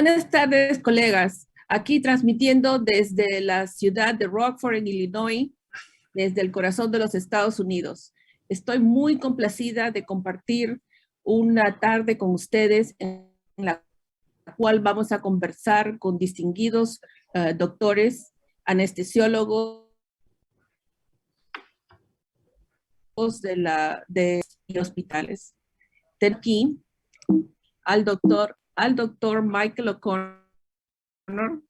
Buenas tardes, colegas. Aquí transmitiendo desde la ciudad de Rockford, en Illinois, desde el corazón de los Estados Unidos. Estoy muy complacida de compartir una tarde con ustedes en la cual vamos a conversar con distinguidos doctores, anestesiólogos de hospitales. Tengo aquí al doctor Michael O'Connor,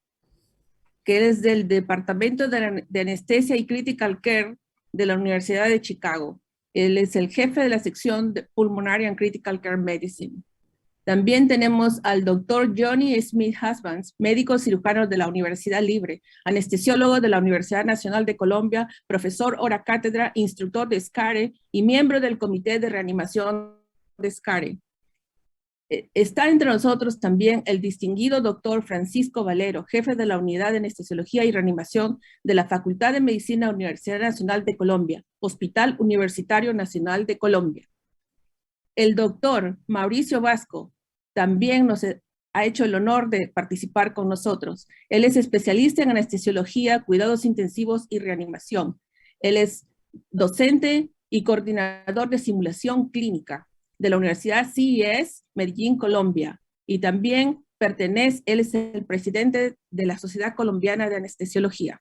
que es del Departamento de Anestesia y Critical Care de la Universidad de Chicago. Él es el jefe de la sección de Pulmonary and Critical Care Medicine. También tenemos al doctor Johnny Smith Husbands, médico cirujano de la Universidad Libre, anestesiólogo de la Universidad Nacional de Colombia, profesor hora cátedra, instructor de SCARE y miembro del Comité de Reanimación de SCARE. Está entre nosotros también el distinguido doctor Francisco Valero, jefe de la Unidad de Anestesiología y Reanimación de la Facultad de Medicina Universidad Nacional de Colombia, Hospital Universitario Nacional de Colombia. El doctor Mauricio Vasco también nos ha hecho el honor de participar con nosotros. Él es especialista en anestesiología, cuidados intensivos y reanimación. Él es docente y coordinador de simulación clínica de la Universidad CES Medellín, Colombia. Y también él es el presidente de la Sociedad Colombiana de Anestesiología.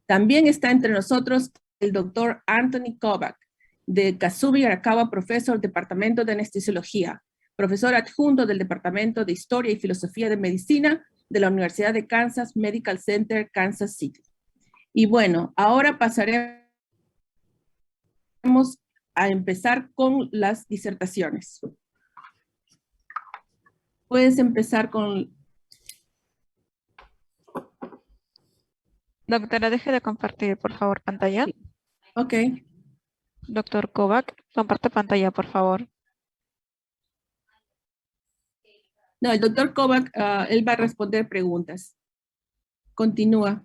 También está entre nosotros el doctor Anthony Kovac, de Kasubi Arakawa, profesor del Departamento de Anestesiología, profesor adjunto del Departamento de Historia y Filosofía de Medicina de la Universidad de Kansas Medical Center, Kansas City. Y bueno, ahora pasaremos a empezar con las disertaciones. Puedes empezar con... Doctora, deje de compartir, por favor, pantalla. Ok. Doctor Kovac, comparte pantalla, por favor. No, el doctor Kovac, él va a responder preguntas. Continúa.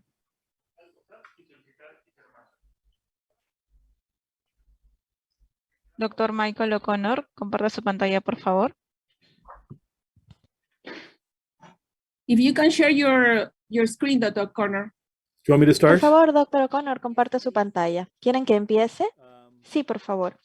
Doctor Michael O'Connor, comparte su pantalla, por favor. If you can share your screen, Dr. O'Connor. Do you want me to start? Por favor, doctor O'Connor, comparte su pantalla. ¿Quieren que empiece? Sí, por favor.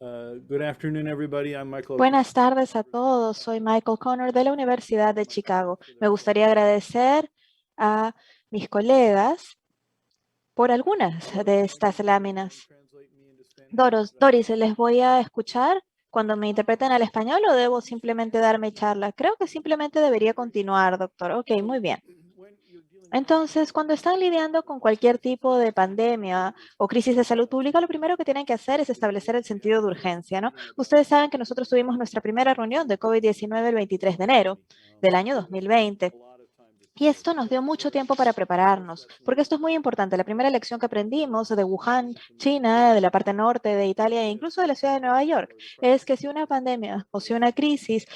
Good afternoon, everybody. I'm Michael. Buenas tardes a todos. Soy Michael O'Connor de la Universidad de Chicago. Me gustaría agradecer a mis colegas por algunas de estas láminas. Doris, ¿les voy a escuchar cuando me interpreten al español o debo simplemente dar mi charla? Creo que simplemente debería continuar, doctor. Ok, muy bien. Entonces, cuando están lidiando con cualquier tipo de pandemia o crisis de salud pública, lo primero que tienen que hacer es establecer el sentido de urgencia, ¿no? Ustedes saben que nosotros tuvimos nuestra primera reunión de COVID-19 el 23 de enero del año 2020. Y esto nos dio mucho tiempo para prepararnos, porque esto es muy importante. La primera lección que aprendimos de Wuhan, China, de la parte norte de Italia e incluso de la ciudad de Nueva York, es que si una pandemia o si una crisis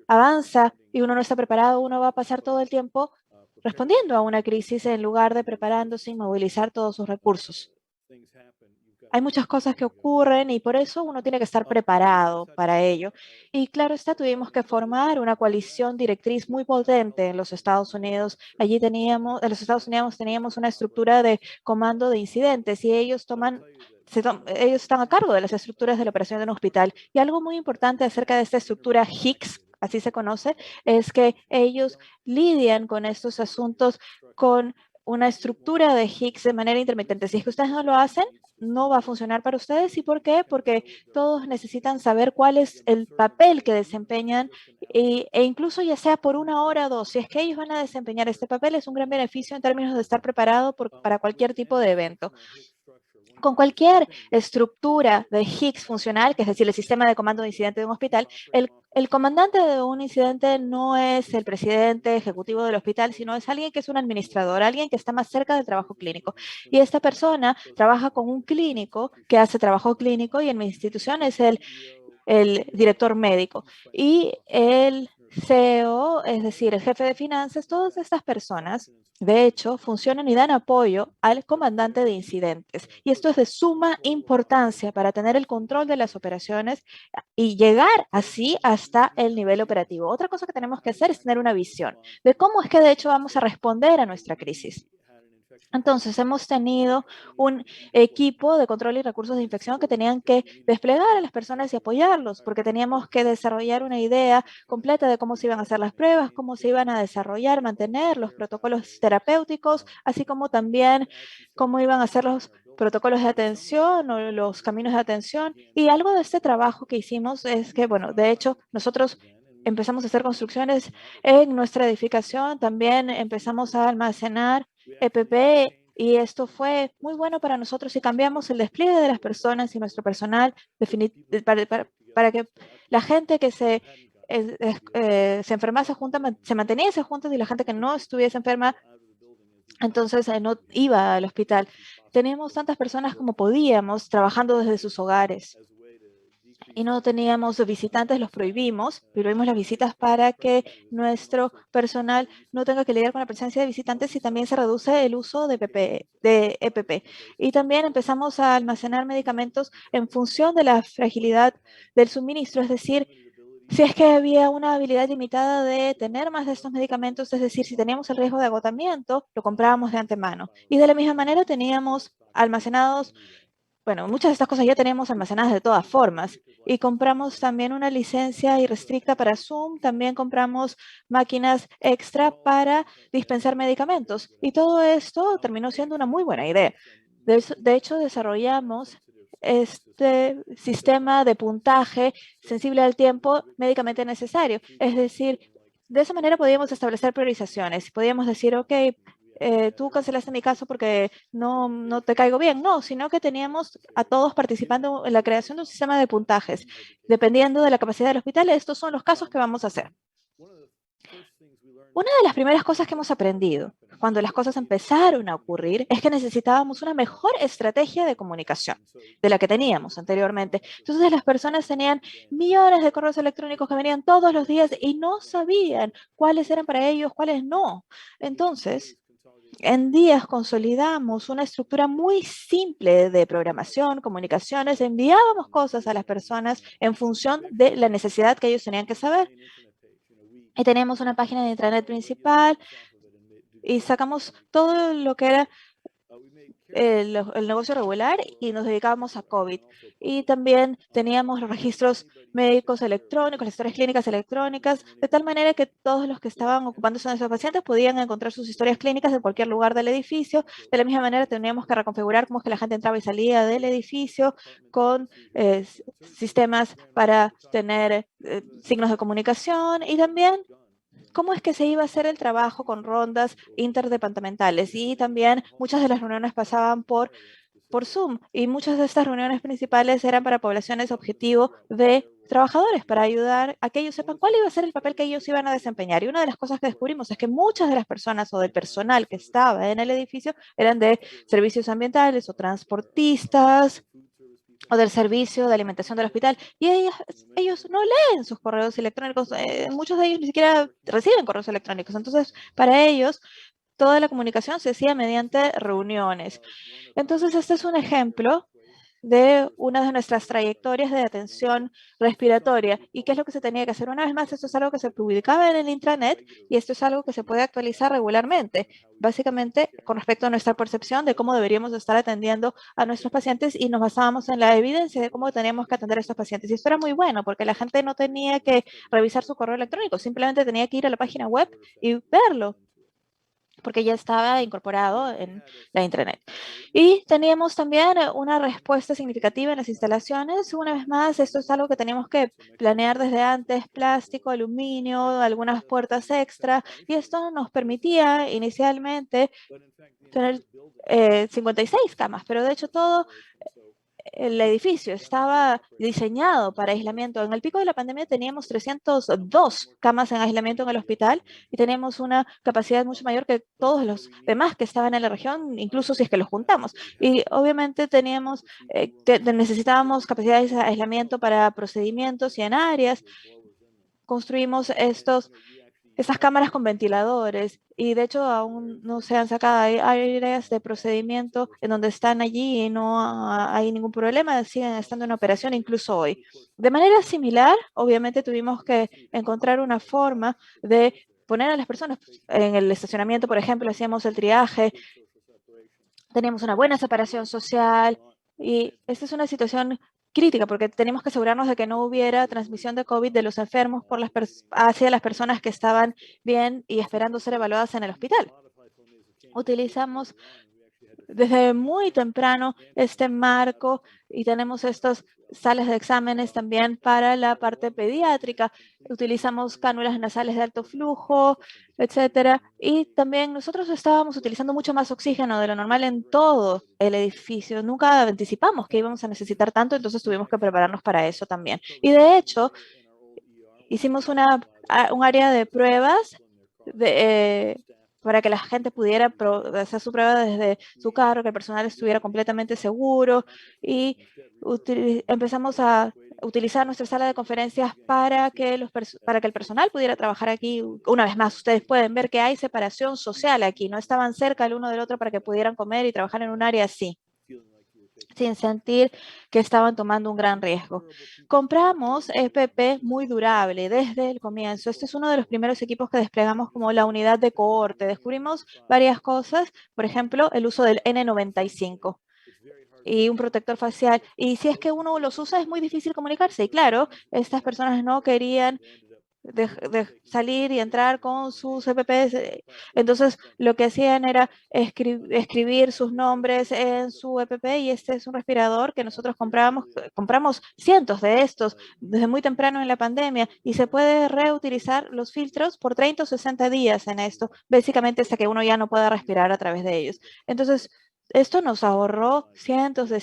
avanza y uno no está preparado, uno va a pasar todo el tiempo respondiendo a una crisis en lugar de preparándose y movilizar todos sus recursos. Hay muchas cosas que ocurren y por eso uno tiene que estar preparado para ello. Y claro está, tuvimos que formar una coalición directriz muy potente en los Estados Unidos. Allí en los Estados Unidos teníamos una estructura de comando de incidentes y ellos están a cargo de las estructuras de la operación de un hospital. Y algo muy importante acerca de esta estructura HICS, así se conoce, es que ellos lidian con estos asuntos con una estructura de Higgs de manera intermitente. Si es que ustedes no lo hacen, no va a funcionar para ustedes. ¿Y por qué? Porque todos necesitan saber cuál es el papel que desempeñan e incluso ya sea por 1 hora o 2. Si es que ellos van a desempeñar este papel, es un gran beneficio en términos de estar preparado para cualquier tipo de evento. Con cualquier estructura de Higgs funcional, que es decir, el sistema de comando de incidente de un hospital, el comandante de un incidente no es el presidente ejecutivo del hospital, sino es alguien que es un administrador, alguien que está más cerca del trabajo clínico. Y esta persona trabaja con un clínico que hace trabajo clínico y en mi institución es el director médico. Y el CEO, es decir, el jefe de finanzas, todas estas personas, de hecho, funcionan y dan apoyo al comandante de incidentes. Y esto es de suma importancia para tener el control de las operaciones y llegar así hasta el nivel operativo. Otra cosa que tenemos que hacer es tener una visión de cómo es que de hecho vamos a responder a nuestra crisis. Entonces, hemos tenido un equipo de control y recursos de infección que tenían que desplegar a las personas y apoyarlos, porque teníamos que desarrollar una idea completa de cómo se iban a hacer las pruebas, cómo se iban a desarrollar, mantener los protocolos terapéuticos, así como también cómo iban a ser los protocolos de atención o los caminos de atención. Y algo de este trabajo que hicimos es que, bueno, de hecho, nosotros empezamos a hacer construcciones en nuestra edificación, también empezamos a almacenar EPP y esto fue muy bueno para nosotros y cambiamos el despliegue de las personas y nuestro personal para que la gente que se enfermase se manteniese juntos y la gente que no estuviese enferma entonces no iba al hospital. Teníamos tantas personas como podíamos trabajando desde sus hogares y no teníamos visitantes, los prohibimos las visitas para que nuestro personal no tenga que lidiar con la presencia de visitantes y también se reduce el uso de EPP. Y también empezamos a almacenar medicamentos en función de la fragilidad del suministro, es decir, si es que había una habilidad limitada de tener más de estos medicamentos, es decir, si teníamos el riesgo de agotamiento, lo comprábamos de antemano. Y de la misma manera teníamos almacenados bueno, muchas de estas cosas ya tenemos almacenadas de todas formas y compramos también una licencia irrestricta para Zoom, también compramos máquinas extra para dispensar medicamentos y todo esto terminó siendo una muy buena idea. De hecho, desarrollamos este sistema de puntaje sensible al tiempo médicamente necesario. Es decir, de esa manera podíamos establecer priorizaciones. Podíamos decir, ok, tú cancelaste mi caso porque no te caigo bien. No, sino que teníamos a todos participando en la creación de un sistema de puntajes. Dependiendo de la capacidad del hospital, estos son los casos que vamos a hacer. Una de las primeras cosas que hemos aprendido cuando las cosas empezaron a ocurrir es que necesitábamos una mejor estrategia de comunicación de la que teníamos anteriormente. Entonces las personas tenían millones de correos electrónicos que venían todos los días y no sabían cuáles eran para ellos, cuáles no. Entonces, en días consolidamos una estructura muy simple de programación, comunicaciones, enviábamos cosas a las personas en función de la necesidad que ellos tenían que saber. Y teníamos una página de intranet principal y sacamos todo lo que era el negocio regular y nos dedicábamos a COVID. Y también teníamos los registros médicos electrónicos, las historias clínicas electrónicas, de tal manera que todos los que estaban ocupándose de esos pacientes podían encontrar sus historias clínicas en cualquier lugar del edificio. De la misma manera teníamos que reconfigurar cómo es que la gente entraba y salía del edificio con sistemas para tener signos de comunicación y también cómo es que se iba a hacer el trabajo con rondas interdepartamentales. Y también muchas de las reuniones pasaban por Zoom y muchas de estas reuniones principales eran para poblaciones objetivo de trabajadores, para ayudar a que ellos sepan cuál iba a ser el papel que ellos iban a desempeñar. Y una de las cosas que descubrimos es que muchas de las personas o del personal que estaba en el edificio eran de servicios ambientales o transportistas, o del servicio de alimentación del hospital. Y ellos no leen sus correos electrónicos. Muchos de ellos ni siquiera reciben correos electrónicos. Entonces, para ellos, toda la comunicación se hacía mediante reuniones. Entonces, este es un ejemplo de una de nuestras trayectorias de atención respiratoria. ¿Y qué es lo que se tenía que hacer? Una vez más, esto es algo que se publicaba en el intranet y esto es algo que se puede actualizar regularmente, básicamente con respecto a nuestra percepción de cómo deberíamos estar atendiendo a nuestros pacientes y nos basábamos en la evidencia de cómo teníamos que atender a estos pacientes. Y esto era muy bueno porque la gente no tenía que revisar su correo electrónico, simplemente tenía que ir a la página web y verlo, porque ya estaba incorporado en la intranet. Y teníamos también una respuesta significativa en las instalaciones. Una vez más, esto es algo que teníamos que planear desde antes, plástico, aluminio, algunas puertas extra, y esto nos permitía inicialmente tener 56 camas, pero de hecho todo el edificio estaba diseñado para aislamiento. En el pico de la pandemia teníamos 302 camas en aislamiento en el hospital y teníamos una capacidad mucho mayor que todos los demás que estaban en la región, incluso si es que los juntamos. Y obviamente teníamos, necesitábamos capacidades de aislamiento para procedimientos y en áreas. construimos esas cámaras con ventiladores y de hecho aún no se han sacado. Hay áreas de procedimiento en donde están allí y no hay ningún problema, siguen estando en operación incluso hoy. De manera similar, obviamente tuvimos que encontrar una forma de poner a las personas en el estacionamiento, por ejemplo, hacíamos el triaje, teníamos una buena separación social y esta es una situación crítica porque tenemos que asegurarnos de que no hubiera transmisión de COVID de los enfermos hacia las personas que estaban bien y esperando ser evaluadas en el hospital. Utilizamos desde muy temprano este marco y tenemos estas salas de exámenes también para la parte pediátrica. Utilizamos cánulas nasales de alto flujo, etcétera. Y también nosotros estábamos utilizando mucho más oxígeno de lo normal en todo el edificio. Nunca anticipamos que íbamos a necesitar tanto, entonces tuvimos que prepararnos para eso también. Y de hecho, hicimos un área de pruebas para que la gente pudiera hacer su prueba desde su carro, que el personal estuviera completamente seguro y empezamos a utilizar nuestra sala de conferencias para que el personal pudiera trabajar aquí. Una vez más, ustedes pueden ver que hay separación social aquí, no estaban cerca el uno del otro para que pudieran comer y trabajar en un área así, sin sentir que estaban tomando un gran riesgo. Compramos EPP muy durable desde el comienzo. Este es uno de los primeros equipos que desplegamos como la unidad de cohorte. Descubrimos varias cosas, por ejemplo, el uso del N95 y un protector facial. Y si es que uno los usa, es muy difícil comunicarse. Y claro, estas personas no querían de salir y entrar con sus EPPs. Entonces, lo que hacían era escribir sus nombres en su EPP y este es un respirador que nosotros compramos cientos de estos desde muy temprano en la pandemia y se puede reutilizar los filtros por 30 o 60 días en esto, básicamente hasta que uno ya no pueda respirar a través de ellos. Entonces, esto nos ahorró cientos de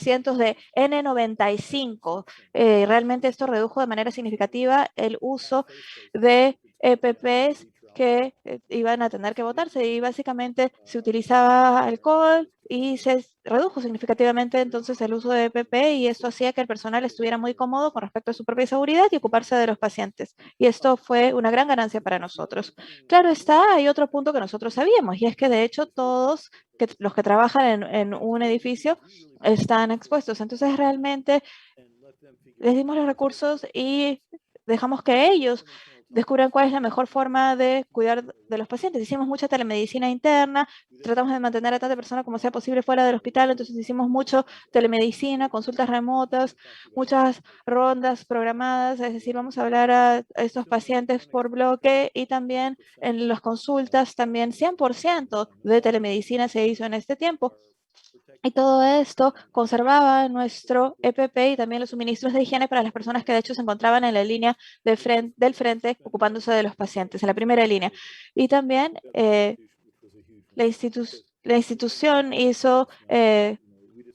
N95. Realmente esto redujo de manera significativa el uso de EPPs que iban a tener que botarse y básicamente se utilizaba alcohol y se redujo significativamente entonces el uso de EPP y esto hacía que el personal estuviera muy cómodo con respecto a su propia seguridad y ocuparse de los pacientes. Y esto fue una gran ganancia para nosotros. Claro está, hay otro punto que nosotros sabíamos y es que de hecho todos los que trabajan en un edificio están expuestos. Entonces realmente les dimos los recursos y dejamos que ellos descubran cuál es la mejor forma de cuidar de los pacientes. Hicimos mucha telemedicina interna, tratamos de mantener a tanta persona como sea posible fuera del hospital, entonces hicimos mucho telemedicina, consultas remotas, muchas rondas programadas, es decir, vamos a hablar a estos pacientes por bloque y también en las consultas también 100% de telemedicina se hizo en este tiempo. Y todo esto conservaba nuestro EPP y también los suministros de higiene para las personas que de hecho se encontraban en la línea del frente ocupándose de los pacientes, en la primera línea. Y también la institución hizo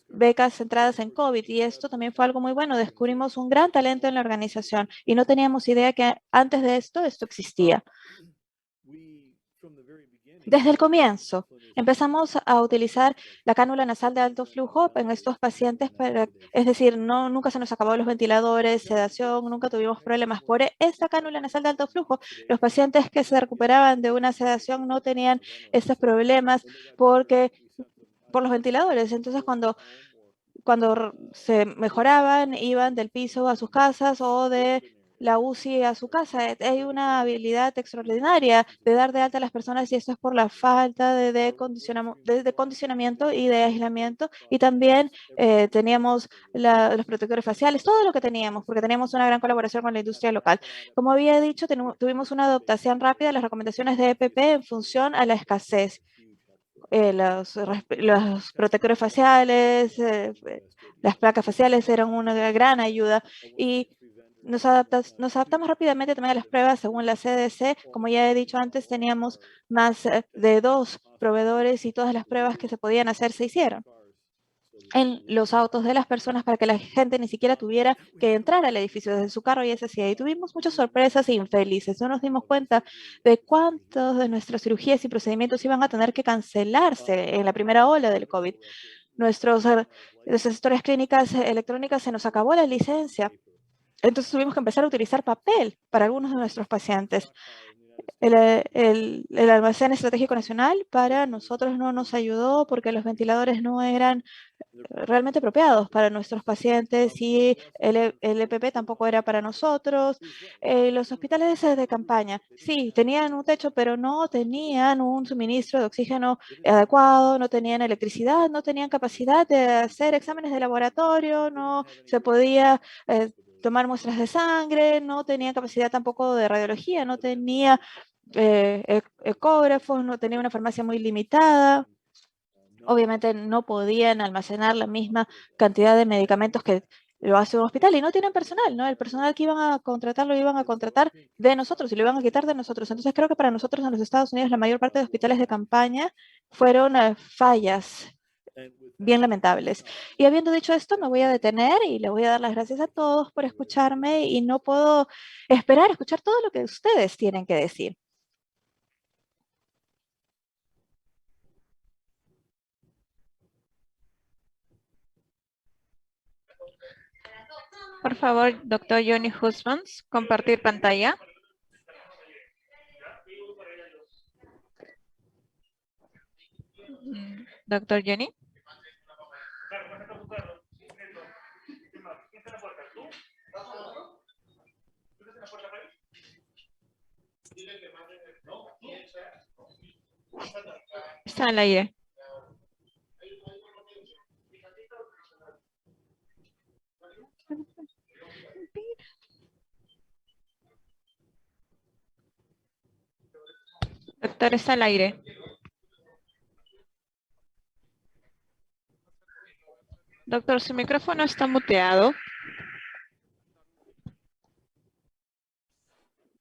becas centradas en COVID y esto también fue algo muy bueno. Descubrimos un gran talento en la organización y no teníamos idea que antes de esto existía. Desde el comienzo, empezamos a utilizar la cánula nasal de alto flujo en estos pacientes, es decir, nunca se nos acabó los ventiladores, sedación, nunca tuvimos problemas por esta cánula nasal de alto flujo. Los pacientes que se recuperaban de una sedación no tenían estos problemas por los ventiladores. Entonces, cuando se mejoraban, iban del piso a sus casas o de la UCI a su casa. Hay una habilidad extraordinaria de dar de alta a las personas y esto es por la falta de condicionamiento y de aislamiento. Y también teníamos los protectores faciales, todo lo que teníamos, porque teníamos una gran colaboración con la industria local. Como había dicho, tuvimos una adaptación rápida a las recomendaciones de EPP en función a la escasez. Los protectores faciales, las placas faciales eran una gran ayuda y nos adaptamos rápidamente también a las pruebas según la CDC. Como ya he dicho antes, teníamos más de 2 proveedores y todas las pruebas que se podían hacer se hicieron en los autos de las personas para que la gente ni siquiera tuviera que entrar al edificio desde su carro y es así. Y tuvimos muchas sorpresas infelices. No nos dimos cuenta de cuántos de nuestras cirugías y procedimientos iban a tener que cancelarse en la primera ola del COVID. Nuestras historias clínicas electrónicas se nos acabó la licencia Entonces tuvimos que empezar a utilizar papel para algunos de nuestros pacientes. El almacén estratégico nacional para nosotros no nos ayudó porque los ventiladores no eran realmente apropiados para nuestros pacientes y el EPP tampoco era para nosotros. Los hospitales de campaña, sí, tenían un techo, pero no tenían un suministro de oxígeno adecuado, no tenían electricidad, no tenían capacidad de hacer exámenes de laboratorio, no se podía tomar muestras de sangre, no tenía capacidad tampoco de radiología, no tenía ecógrafos, no tenía una farmacia muy limitada. Obviamente no podían almacenar la misma cantidad de medicamentos que lo hace un hospital y no tienen personal, ¿no? El personal que iban a contratar lo iban a contratar de nosotros y lo iban a quitar de nosotros. Entonces creo que para nosotros en los Estados Unidos la mayor parte de hospitales de campaña fueron fallas bien lamentables. Y habiendo dicho esto, me voy a detener y le voy a dar las gracias a todos por escucharme y no puedo esperar a escuchar todo lo que ustedes tienen que decir. Por favor, doctor Johnny Husbands, compartir pantalla. Doctor Johnny. Está al aire. Doctor, está al aire. Doctor, su micrófono está muteado.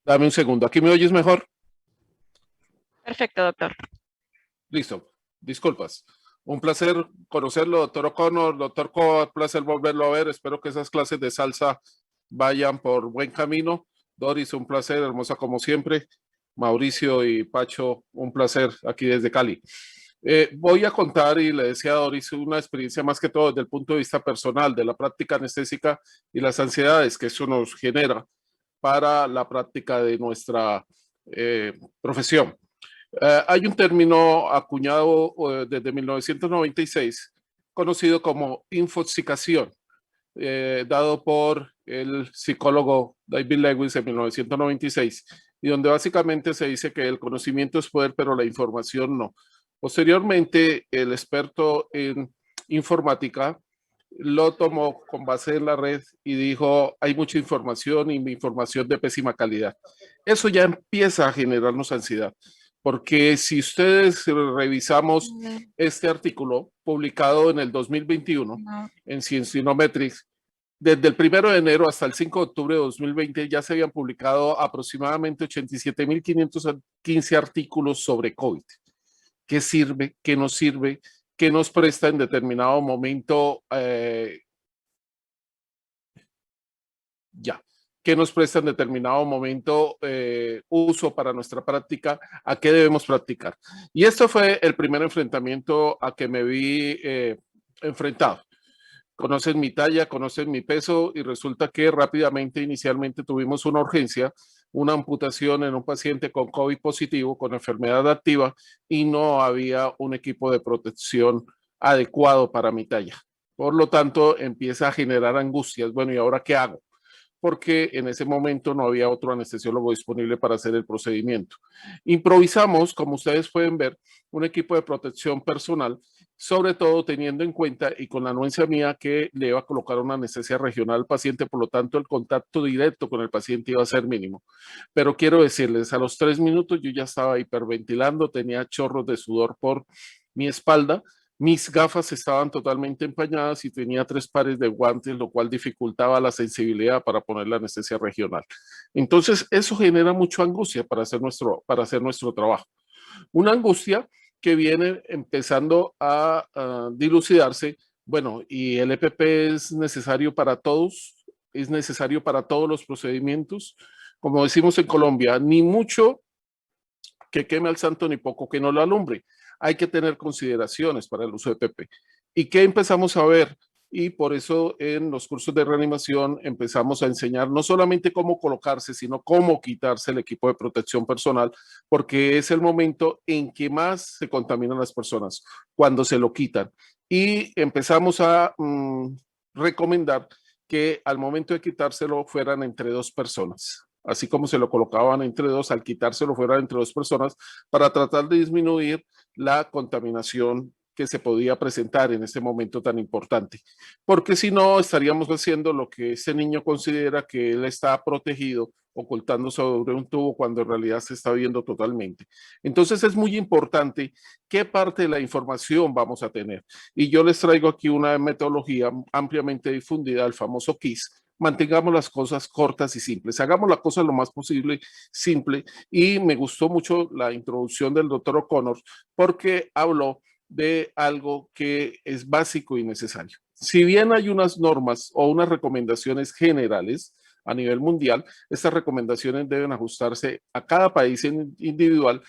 Dame un segundo. ¿Aquí me oyes mejor? Perfecto, doctor. Listo. Disculpas. Un placer conocerlo, doctor O'Connor, doctor Kovac, placer volverlo a ver. Espero que esas clases de salsa vayan por buen camino. Doris, un placer, hermosa como siempre. Mauricio y Pacho, un placer aquí desde Cali. Voy a contar, y le decía a Doris, una experiencia más que todo desde el punto de vista personal, de la práctica anestésica y las ansiedades que eso nos genera para la práctica de nuestra profesión. Hay un término acuñado desde 1996 conocido como infoxicación, dado por el psicólogo David Lewis en 1996, y donde básicamente se dice que el conocimiento es poder, pero la información no. Posteriormente, el experto en informática lo tomó con base en la red y dijo, hay mucha información y mi información de pésima calidad. Eso ya empieza a generarnos ansiedad, porque si ustedes revisamos este artículo publicado en el 2021 en Science-Inometrics, desde el 1 de enero hasta el 5 de octubre de 2020 ya se habían publicado aproximadamente 87.515 artículos sobre COVID. ¿Qué sirve? ¿Qué no sirve? ¿Qué nos presta en determinado momento? ¿Qué nos presta en determinado momento uso para nuestra práctica? ¿A qué debemos practicar? Y esto fue el primer enfrentamiento a que me vi enfrentado. Conocen mi talla, conocen mi peso y resulta que rápidamente, inicialmente tuvimos una urgencia, una amputación en un paciente con COVID positivo, con enfermedad activa, y no había un equipo de protección adecuado para mi talla. Por lo tanto, empieza a generar angustias. Bueno, ¿y ahora qué hago? Porque en ese momento no había otro anestesiólogo disponible para hacer el procedimiento. Improvisamos, como ustedes pueden ver, un equipo de protección personal, sobre todo teniendo en cuenta y con la anuencia mía que le iba a colocar una anestesia regional al paciente, por lo tanto el contacto directo con el paciente iba a ser mínimo. Pero quiero decirles, a los 3 minutos yo ya estaba hiperventilando, tenía chorros de sudor por mi espalda, mis gafas estaban totalmente empañadas y tenía 3 pares de guantes, lo cual dificultaba la sensibilidad para poner la anestesia regional. Entonces, eso genera mucha angustia para hacer nuestro trabajo. Una angustia que viene empezando a dilucidarse. Bueno, ¿y el EPP es necesario para todos? ¿Es necesario para todos los procedimientos? Como decimos en Colombia, ni mucho que queme al santo, ni poco que no lo alumbre. Hay que tener consideraciones para el uso de EPP. ¿Y qué empezamos a ver? y por eso en los cursos de reanimación empezamos a enseñar no solamente cómo colocarse, sino cómo quitarse el equipo de protección personal, porque es el momento en que más se contaminan las personas, cuando se lo quitan. Y empezamos a recomendar que al momento de quitárselo fueran entre 2 personas. Así como se lo colocaban entre 2, al quitárselo fueran entre 2 personas para tratar de disminuir la contaminación que se podía presentar en este momento tan importante. Porque si no, estaríamos haciendo lo que ese niño considera que él está protegido, ocultando sobre un tubo cuando en realidad se está viendo totalmente. Entonces es muy importante qué parte de la información vamos a tener. Y yo les traigo aquí una metodología ampliamente difundida, el famoso KISS. Mantengamos las cosas cortas y simples, hagamos la cosa lo más posible simple, y me gustó mucho la introducción del doctor O'Connor porque habló de algo que es básico y necesario. Si bien hay unas normas o unas recomendaciones generales a nivel mundial, estas recomendaciones deben ajustarse a cada país individual,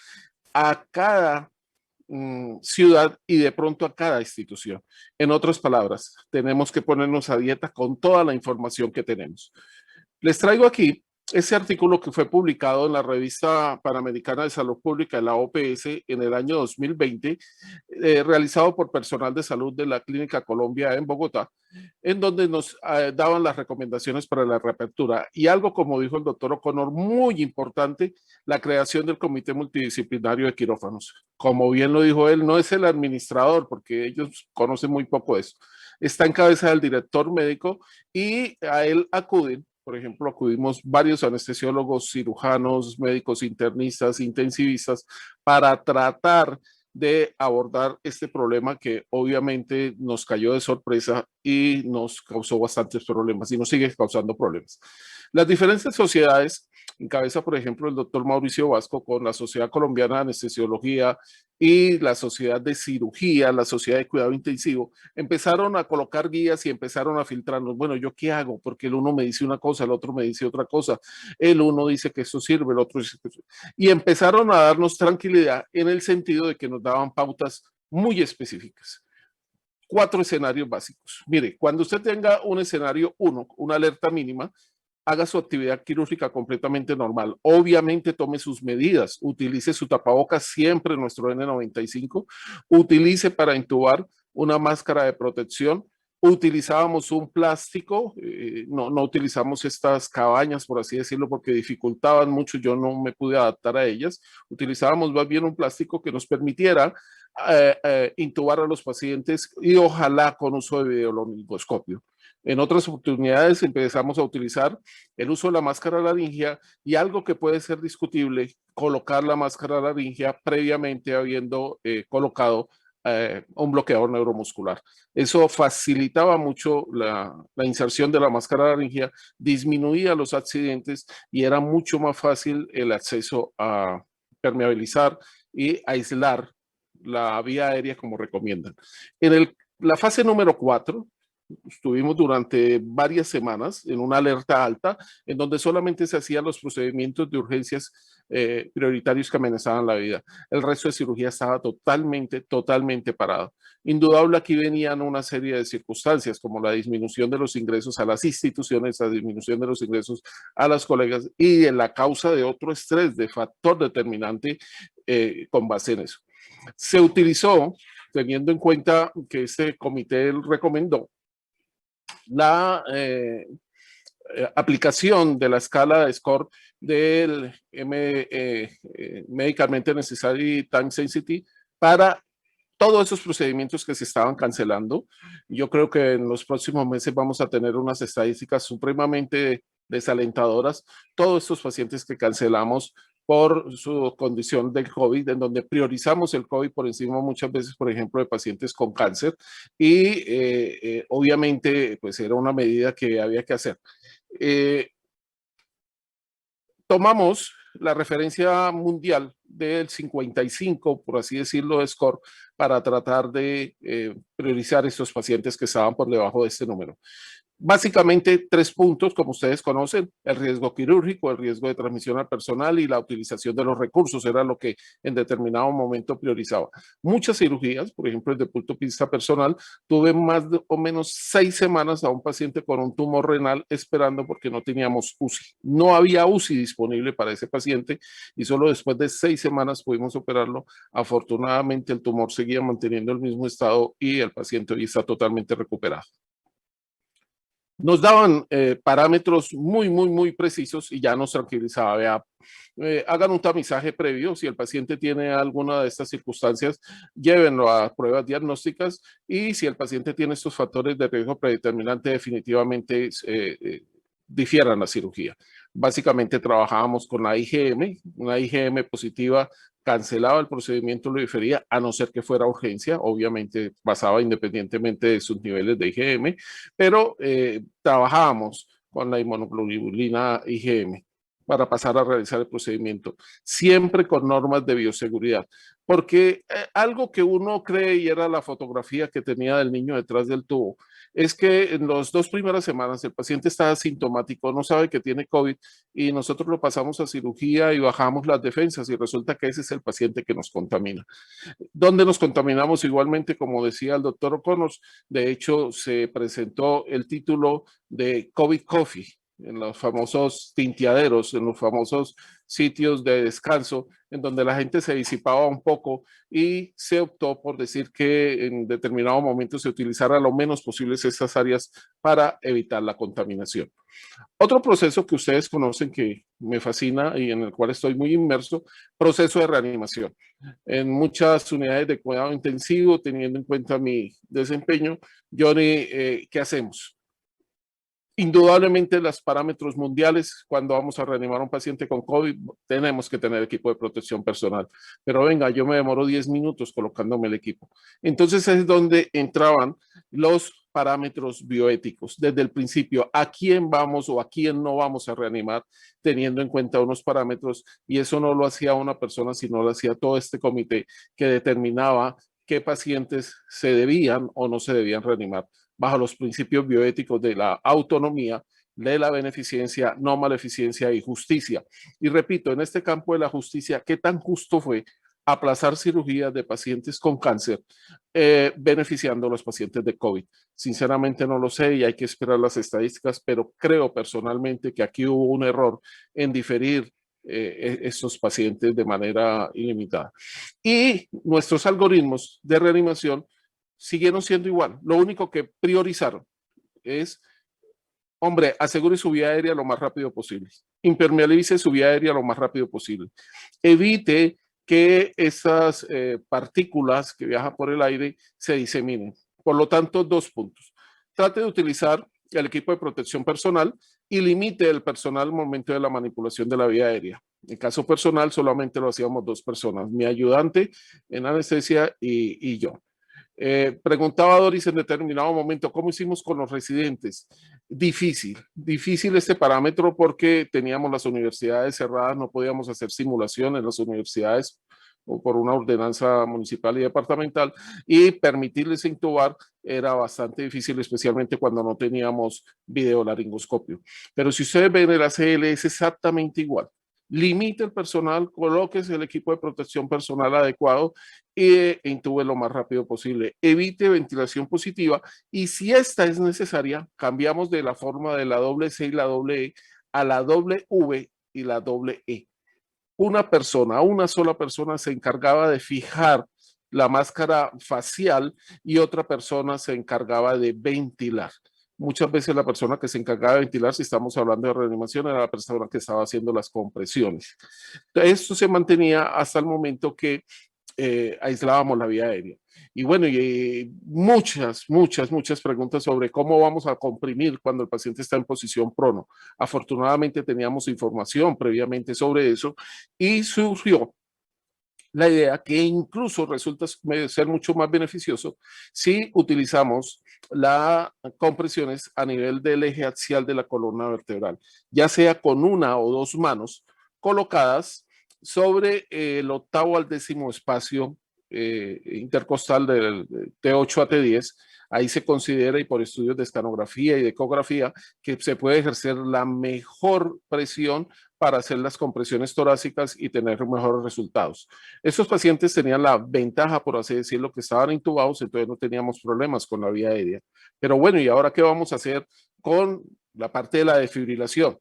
a cada ciudad y de pronto a cada institución. En otras palabras, tenemos que ponernos a dieta con toda la información que tenemos. Les traigo aquí ese artículo que fue publicado en la revista Panamericana de Salud Pública, la OPS, en el año 2020, realizado por personal de salud de la Clínica Colombia en Bogotá, en donde nos daban las recomendaciones para la reapertura. Y algo, como dijo el doctor O'Connor, muy importante, la creación del Comité Multidisciplinario de Quirófanos. Como bien lo dijo él, no es el administrador, porque ellos conocen muy poco de eso. Está en cabeza del director médico y a él acuden. Por ejemplo, acudimos varios anestesiólogos, cirujanos, médicos internistas, intensivistas, para tratar de abordar este problema que obviamente nos cayó de sorpresa y nos causó bastantes problemas y nos sigue causando problemas. Las diferentes sociedades, en cabeza, por ejemplo, el doctor Mauricio Vasco con la Sociedad Colombiana de Anestesiología y la Sociedad de Cirugía, la Sociedad de Cuidado Intensivo, empezaron a colocar guías y empezaron a filtrarnos. Bueno, ¿yo qué hago? Porque el uno me dice una cosa, el otro me dice otra cosa. El uno dice que esto sirve, el otro dice que eso. Y empezaron a darnos tranquilidad en el sentido de que nos daban pautas muy específicas. 4 escenarios básicos. Mire, cuando usted tenga un escenario 1, una alerta mínima, haga su actividad quirúrgica completamente normal. Obviamente tome sus medidas, utilice su tapabocas, siempre nuestro N95, utilice para intubar una máscara de protección. Utilizábamos un plástico, no utilizamos estas cabañas, por así decirlo, porque dificultaban mucho, yo no me pude adaptar a ellas. Utilizábamos más bien un plástico que nos permitiera intubar a los pacientes y ojalá con uso de videolaringoscopio. En otras oportunidades empezamos a utilizar el uso de la máscara laringea y algo que puede ser discutible, colocar la máscara laringea previamente habiendo colocado un bloqueador neuromuscular. Eso facilitaba mucho la inserción de la máscara laringea, disminuía los accidentes y era mucho más fácil el acceso a permeabilizar y aislar la vía aérea como recomiendan. En la fase número 4, estuvimos durante varias semanas en una alerta alta, en donde solamente se hacían los procedimientos de urgencias prioritarios que amenazaban la vida. El resto de cirugía estaba totalmente parado. Indudable, aquí venían una serie de circunstancias, como la disminución de los ingresos a las instituciones, la disminución de los ingresos a las colegas y en la causa de otro estrés, de factor determinante con base en eso. Se utilizó, teniendo en cuenta que este comité recomendó, la aplicación de la escala de score del Medicamente Necessary Time Sensitive para todos esos procedimientos que se estaban cancelando. Yo creo que en los próximos meses vamos a tener unas estadísticas supremamente desalentadoras. Todos estos pacientes que cancelamos por su condición del COVID, en donde priorizamos el COVID por encima muchas veces, por ejemplo, de pacientes con cáncer, y obviamente pues era una medida que había que hacer. Tomamos la referencia mundial del 55, por así decirlo, de score, para tratar de priorizar estos pacientes que estaban por debajo de este número. Básicamente 3 puntos, como ustedes conocen: el riesgo quirúrgico, el riesgo de transmisión al personal y la utilización de los recursos, era lo que en determinado momento priorizaba. Muchas cirugías, por ejemplo, desde el punto de vista personal, tuve más o menos 6 semanas a un paciente con un tumor renal esperando porque no teníamos UCI. No había UCI disponible para ese paciente y solo después de 6 semanas pudimos operarlo. Afortunadamente el tumor seguía manteniendo el mismo estado y el paciente hoy está totalmente recuperado. Nos daban parámetros muy precisos y ya nos tranquilizaba. Vea, hagan un tamizaje previo. Si el paciente tiene alguna de estas circunstancias, llévenlo a pruebas diagnósticas, y si el paciente tiene estos factores de riesgo predeterminante, definitivamente difieran la cirugía. Básicamente trabajábamos con la IgM, una IgM positiva cancelaba el procedimiento, lo difería, a no ser que fuera urgencia, obviamente pasaba independientemente de sus niveles de IgM, pero trabajábamos con la inmunoglobulina IgM para pasar a realizar el procedimiento, siempre con normas de bioseguridad, porque algo que uno cree, y era la fotografía que tenía del niño detrás del tubo, es que en las 2 primeras semanas el paciente está asintomático, no sabe que tiene COVID, y nosotros lo pasamos a cirugía y bajamos las defensas, y resulta que ese es el paciente que nos contamina. ¿Dónde nos contaminamos? Igualmente, como decía el doctor O'Connor, de hecho se presentó el título de COVID Coffee en los famosos tinteaderos, en los famosos sitios de descanso, en donde la gente se disipaba un poco, y se optó por decir que en determinado momento se utilizara lo menos posible estas áreas para evitar la contaminación. Otro proceso que ustedes conocen, que me fascina y en el cual estoy muy inmerso: proceso de reanimación. En muchas unidades de cuidado intensivo, teniendo en cuenta mi desempeño, Johnny, ¿qué hacemos? Indudablemente los parámetros mundiales, cuando vamos a reanimar a un paciente con COVID, tenemos que tener equipo de protección personal. Pero venga, yo me demoro 10 minutos colocándome el equipo. Entonces es donde entraban los parámetros bioéticos. Desde el principio, a quién vamos o a quién no vamos a reanimar, teniendo en cuenta unos parámetros, y eso no lo hacía una persona, sino lo hacía todo este comité que determinaba qué pacientes se debían o no se debían reanimar, bajo los principios bioéticos de la autonomía, de la beneficencia, no maleficencia y justicia. Y repito, en este campo de la justicia, ¿qué tan justo fue aplazar cirugías de pacientes con cáncer beneficiando a los pacientes de COVID? Sinceramente no lo sé y hay que esperar las estadísticas, pero creo personalmente que aquí hubo un error en diferir estos pacientes de manera ilimitada. Y nuestros algoritmos de reanimación siguieron siendo igual. Lo único que priorizaron es: hombre, asegure su vía aérea lo más rápido posible, impermeabilice su vía aérea lo más rápido posible, evite que esas partículas que viajan por el aire se diseminen. Por lo tanto, 2 puntos: trate de utilizar el equipo de protección personal y limite el personal al momento de la manipulación de la vía aérea. En caso personal, solamente lo hacíamos 2 personas, mi ayudante en anestesia y yo. Preguntaba Doris en determinado momento, ¿cómo hicimos con los residentes? Difícil este parámetro, porque teníamos las universidades cerradas, no podíamos hacer simulación en las universidades o por una ordenanza municipal y departamental, y permitirles intubar era bastante difícil, especialmente cuando no teníamos videolaringoscopio. Pero si ustedes ven, el ACL es exactamente igual. Limite el personal, colóquese el equipo de protección personal adecuado e intube lo más rápido posible. Evite ventilación positiva, y si esta es necesaria, cambiamos de la forma de la doble C y la doble E a la doble V y la doble E. Una sola persona se encargaba de fijar la máscara facial y otra persona se encargaba de ventilar. Muchas veces la persona que se encargaba de ventilar, si estamos hablando de reanimación, era la persona que estaba haciendo las compresiones. Esto se mantenía hasta el momento que aislábamos la vía aérea. Y bueno, muchas preguntas sobre cómo vamos a comprimir cuando el paciente está en posición prono. Afortunadamente teníamos información previamente sobre eso, y surgió la idea que incluso resulta ser mucho más beneficioso si utilizamos las compresiones a nivel del eje axial de la columna vertebral, ya sea con 1 o 2 manos colocadas sobre el 8º al 10º espacio intercostal de T8 a T10, ahí se considera, y por estudios de escanografía y de ecografía, que se puede ejercer la mejor presión para hacer las compresiones torácicas y tener mejores resultados. Estos pacientes tenían la ventaja, por así decirlo, que estaban intubados, entonces no teníamos problemas con la vía aérea. Pero bueno, ¿y ahora qué vamos a hacer con la parte de la desfibrilación?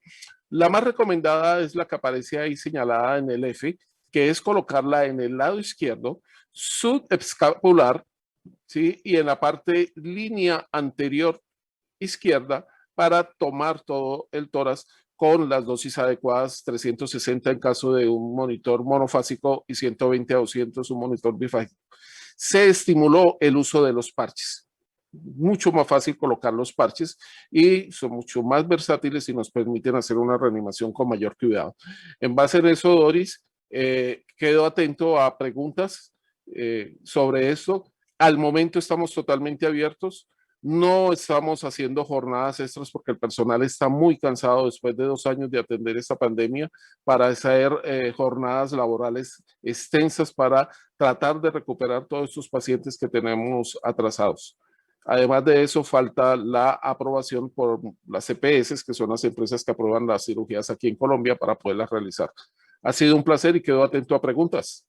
La más recomendada es la que aparece ahí señalada en el F, que es colocarla en el lado izquierdo, subescapular, ¿sí? Y en la parte línea anterior izquierda para tomar todo el tórax con las dosis adecuadas, 360 en caso de un monitor monofásico y 120 a 200 un monitor bifásico. Se estimuló el uso de los parches. Mucho más fácil colocar los parches y son mucho más versátiles y nos permiten hacer una reanimación con mayor cuidado. En base a eso, Doris, quedo atento a preguntas sobre esto. Al momento estamos totalmente abiertos. No estamos haciendo jornadas extras porque el personal está muy cansado después de 2 años de atender esta pandemia para hacer jornadas laborales extensas para tratar de recuperar todos estos pacientes que tenemos atrasados. Además de eso, falta la aprobación por las EPS, que son las empresas que aprueban las cirugías aquí en Colombia para poderlas realizar. Ha sido un placer y quedo atento a preguntas.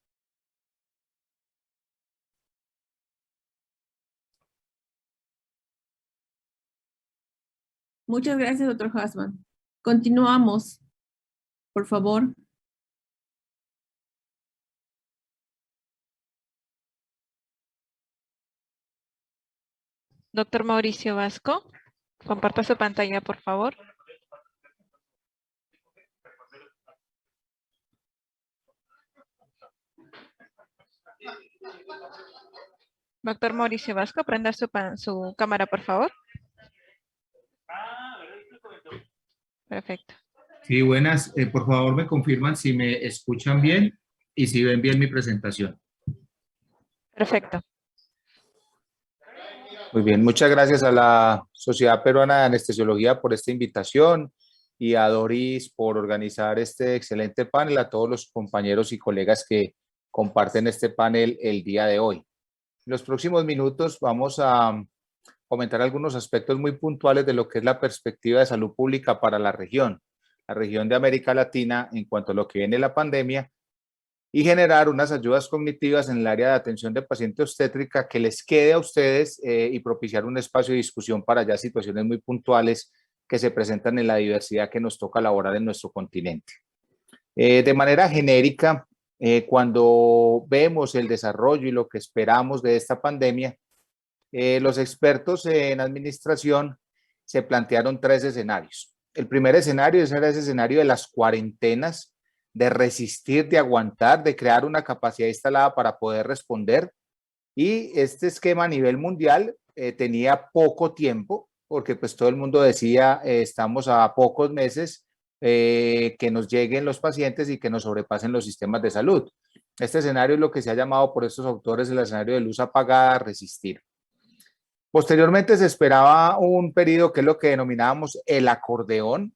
Muchas gracias, doctor Hassman. Continuamos, por favor. Doctor Mauricio Vasco, comparta su pantalla, por favor. Doctor Mauricio Vasco, prenda su cámara, por favor. Perfecto. Sí, buenas. Por favor, me confirman si me escuchan bien y si ven bien mi presentación. Perfecto. Muy bien, muchas gracias a la Sociedad Peruana de Anestesiología por esta invitación y a Doris por organizar este excelente panel, a todos los compañeros y colegas que comparten este panel el día de hoy. En los próximos minutos vamos a comentar algunos aspectos muy puntuales de lo que es la perspectiva de salud pública para la región de América Latina en cuanto a lo que viene la pandemia y generar unas ayudas cognitivas en el área de atención de paciente obstétrica que les quede a ustedes y propiciar un espacio de discusión para ya situaciones muy puntuales que se presentan en la diversidad que nos toca elaborar en nuestro continente. De manera genérica, cuando vemos el desarrollo y lo que esperamos de esta pandemia, los expertos en administración se plantearon 3 escenarios. El primer escenario era ese escenario de las cuarentenas, de resistir, de aguantar, de crear una capacidad instalada para poder responder. Y este esquema a nivel mundial tenía poco tiempo, porque pues todo el mundo decía, estamos a pocos meses que nos lleguen los pacientes y que nos sobrepasen los sistemas de salud. Este escenario es lo que se ha llamado por estos autores el escenario de luz apagada, resistir. Posteriormente se esperaba un periodo que es lo que denominábamos el acordeón,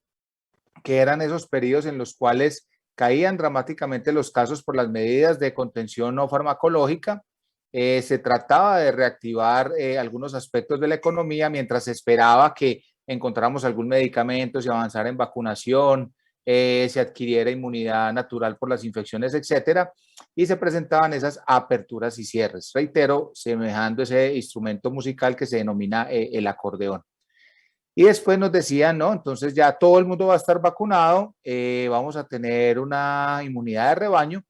que eran esos periodos en los cuales caían dramáticamente los casos por las medidas de contención no farmacológica. Se trataba de reactivar algunos aspectos de la economía mientras se esperaba que encontráramos algún medicamento, se avanzara en vacunación, se adquiriera inmunidad natural por las infecciones, etcétera, y se presentaban esas aperturas y cierres. Reitero, semejando ese instrumento musical que se denomina el acordeón. Y después nos decían, no, entonces ya todo el mundo va a estar vacunado, vamos a tener una inmunidad de rebaño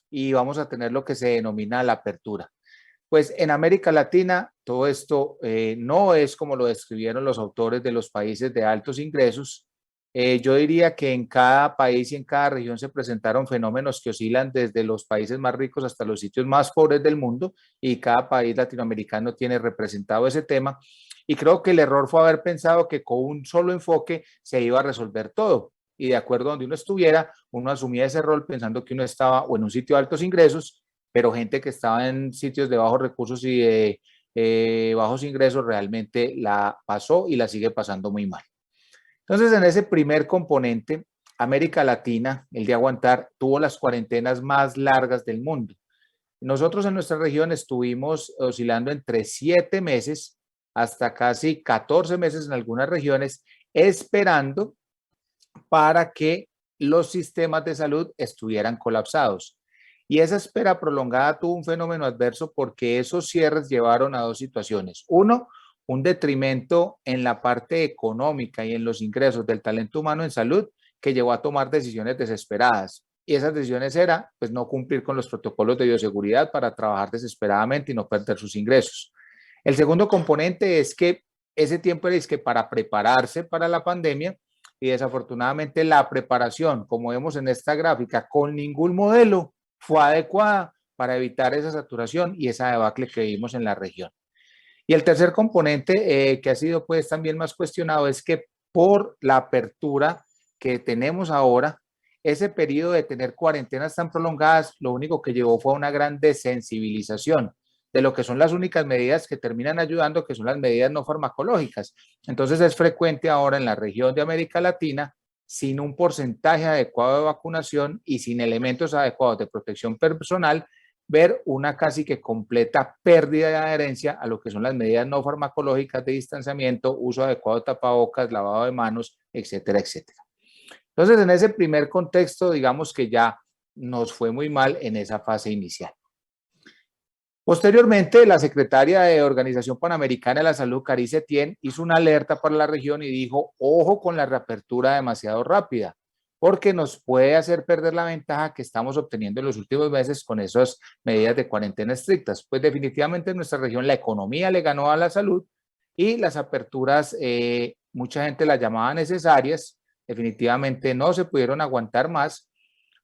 y vamos a tener lo que se denomina la apertura. Pues en América Latina todo esto no es como lo describieron los autores de los países de altos ingresos. Yo diría que en cada país y en cada región se presentaron fenómenos que oscilan desde los países más ricos hasta los sitios más pobres del mundo y cada país latinoamericano tiene representado ese tema. Y creo que el error fue haber pensado que con un solo enfoque se iba a resolver todo. Y de acuerdo a donde uno estuviera, uno asumía ese rol pensando que uno estaba o en un sitio de altos ingresos, pero gente que estaba en sitios de bajos recursos y de bajos ingresos realmente la pasó y la sigue pasando muy mal. Entonces, en ese primer componente, América Latina, el de aguantar, tuvo las cuarentenas más largas del mundo. Nosotros en nuestra región estuvimos oscilando entre 7 meses hasta casi 14 meses en algunas regiones, esperando para que los sistemas de salud estuvieran colapsados. Y esa espera prolongada tuvo un fenómeno adverso porque esos cierres llevaron a dos situaciones. Uno, un detrimento en la parte económica y en los ingresos del talento humano en salud que llevó a tomar decisiones desesperadas. Y esas decisiones era, pues, no cumplir con los protocolos de bioseguridad para trabajar desesperadamente y no perder sus ingresos. El segundo componente es que ese tiempo era para prepararse para la pandemia y desafortunadamente la preparación, como vemos en esta gráfica, con ningún modelo fue adecuada para evitar esa saturación y esa debacle que vimos en la región. Y el tercer componente que ha sido pues también más cuestionado es que por la apertura que tenemos ahora, ese periodo de tener cuarentenas tan prolongadas, lo único que llevó fue a una gran desensibilización de lo que son las únicas medidas que terminan ayudando, que son las medidas no farmacológicas. Entonces es frecuente ahora en la región de América Latina, sin un porcentaje adecuado de vacunación y sin elementos adecuados de protección personal, ver una casi que completa pérdida de adherencia a lo que son las medidas no farmacológicas de distanciamiento, uso adecuado de tapabocas, lavado de manos, etcétera, etcétera. Entonces, en ese primer contexto, digamos que ya nos fue muy mal en esa fase inicial. Posteriormente, la secretaria de Organización Panamericana de la Salud, Carrie Setien, hizo una alerta para la región y dijo, ojo con la reapertura demasiado rápida, porque nos puede hacer perder la ventaja que estamos obteniendo en los últimos meses con esas medidas de cuarentena estrictas. Pues definitivamente en nuestra región la economía le ganó a la salud y las aperturas, mucha gente las llamaba necesarias, definitivamente no se pudieron aguantar más,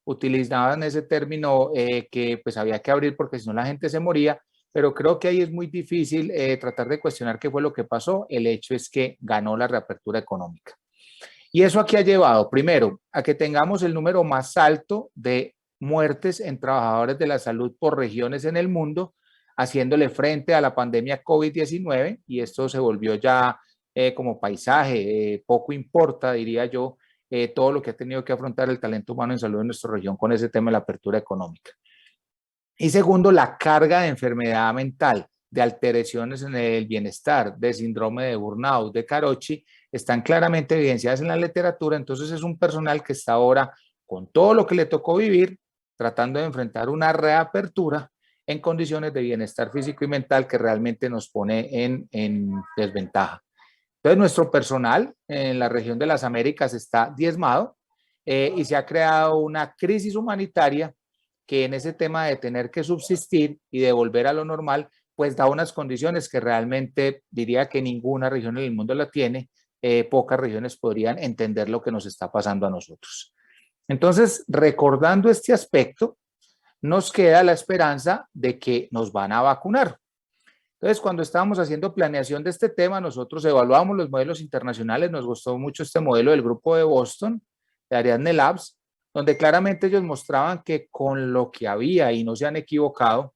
utilizaban ese término que pues había que abrir porque si no la gente se moría, pero creo que ahí es muy difícil tratar de cuestionar qué fue lo que pasó. El hecho es que ganó la reapertura económica. Y eso aquí ha llevado, primero, a que tengamos el número más alto de muertes en trabajadores de la salud por regiones en el mundo, haciéndole frente a la pandemia COVID-19, y esto se volvió ya como paisaje, poco importa, diría yo, todo lo que ha tenido que afrontar el talento humano en salud en nuestra región con ese tema de la apertura económica. Y segundo, la carga de enfermedad mental, de alteraciones en el bienestar, de síndrome de burnout, de Karochi, están claramente evidenciadas en la literatura. Entonces es un personal que está ahora con todo lo que le tocó vivir, tratando de enfrentar una reapertura en condiciones de bienestar físico y mental que realmente nos pone en desventaja. Entonces nuestro personal en la región de las Américas está diezmado y se ha creado una crisis humanitaria que en ese tema de tener que subsistir y de volver a lo normal, pues da unas condiciones que realmente diría que ninguna región en el mundo la tiene. Pocas regiones podrían entender lo que nos está pasando a nosotros. Entonces, recordando este aspecto, nos queda la esperanza de que nos van a vacunar. Entonces, cuando estábamos haciendo planeación de este tema, nosotros evaluamos los modelos internacionales. Nos gustó mucho este modelo del grupo de Boston, de Ariadne Labs, donde claramente ellos mostraban que con lo que había, y no se han equivocado,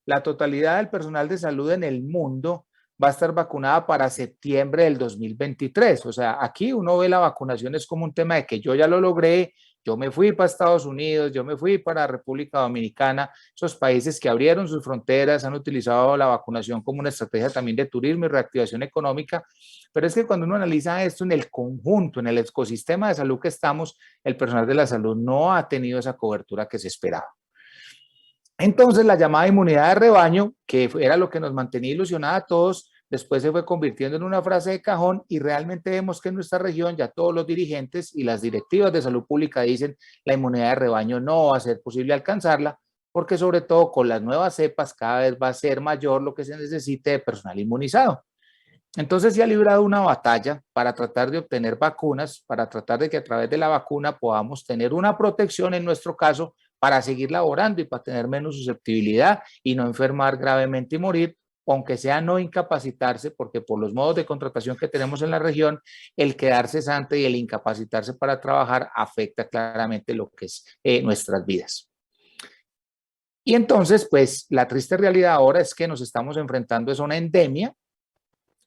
la totalidad del personal de salud en el mundo va a estar vacunada para septiembre del 2023. O sea, aquí uno ve la vacunación es como un tema de que yo ya lo logré, yo me fui para Estados Unidos, yo me fui para República Dominicana, esos países que abrieron sus fronteras, han utilizado la vacunación como una estrategia también de turismo y reactivación económica, pero es que cuando uno analiza esto en el conjunto, en el ecosistema de salud que estamos, el personal de la salud no ha tenido esa cobertura que se esperaba. Entonces la llamada inmunidad de rebaño, que era lo que nos mantenía ilusionada a todos, después se fue convirtiendo en una frase de cajón y realmente vemos que en nuestra región ya todos los dirigentes y las directivas de salud pública dicen la inmunidad de rebaño no va a ser posible alcanzarla porque sobre todo con las nuevas cepas cada vez va a ser mayor lo que se necesite de personal inmunizado. Entonces se ha librado una batalla para tratar de obtener vacunas, para tratar de que a través de la vacuna podamos tener una protección en nuestro caso para seguir laborando y para tener menos susceptibilidad y no enfermar gravemente y morir, aunque sea no incapacitarse, porque por los modos de contratación que tenemos en la región, el quedar cesante y el incapacitarse para trabajar afecta claramente lo que es nuestras vidas. Y entonces, pues la triste realidad ahora es que nos estamos enfrentando a una endemia.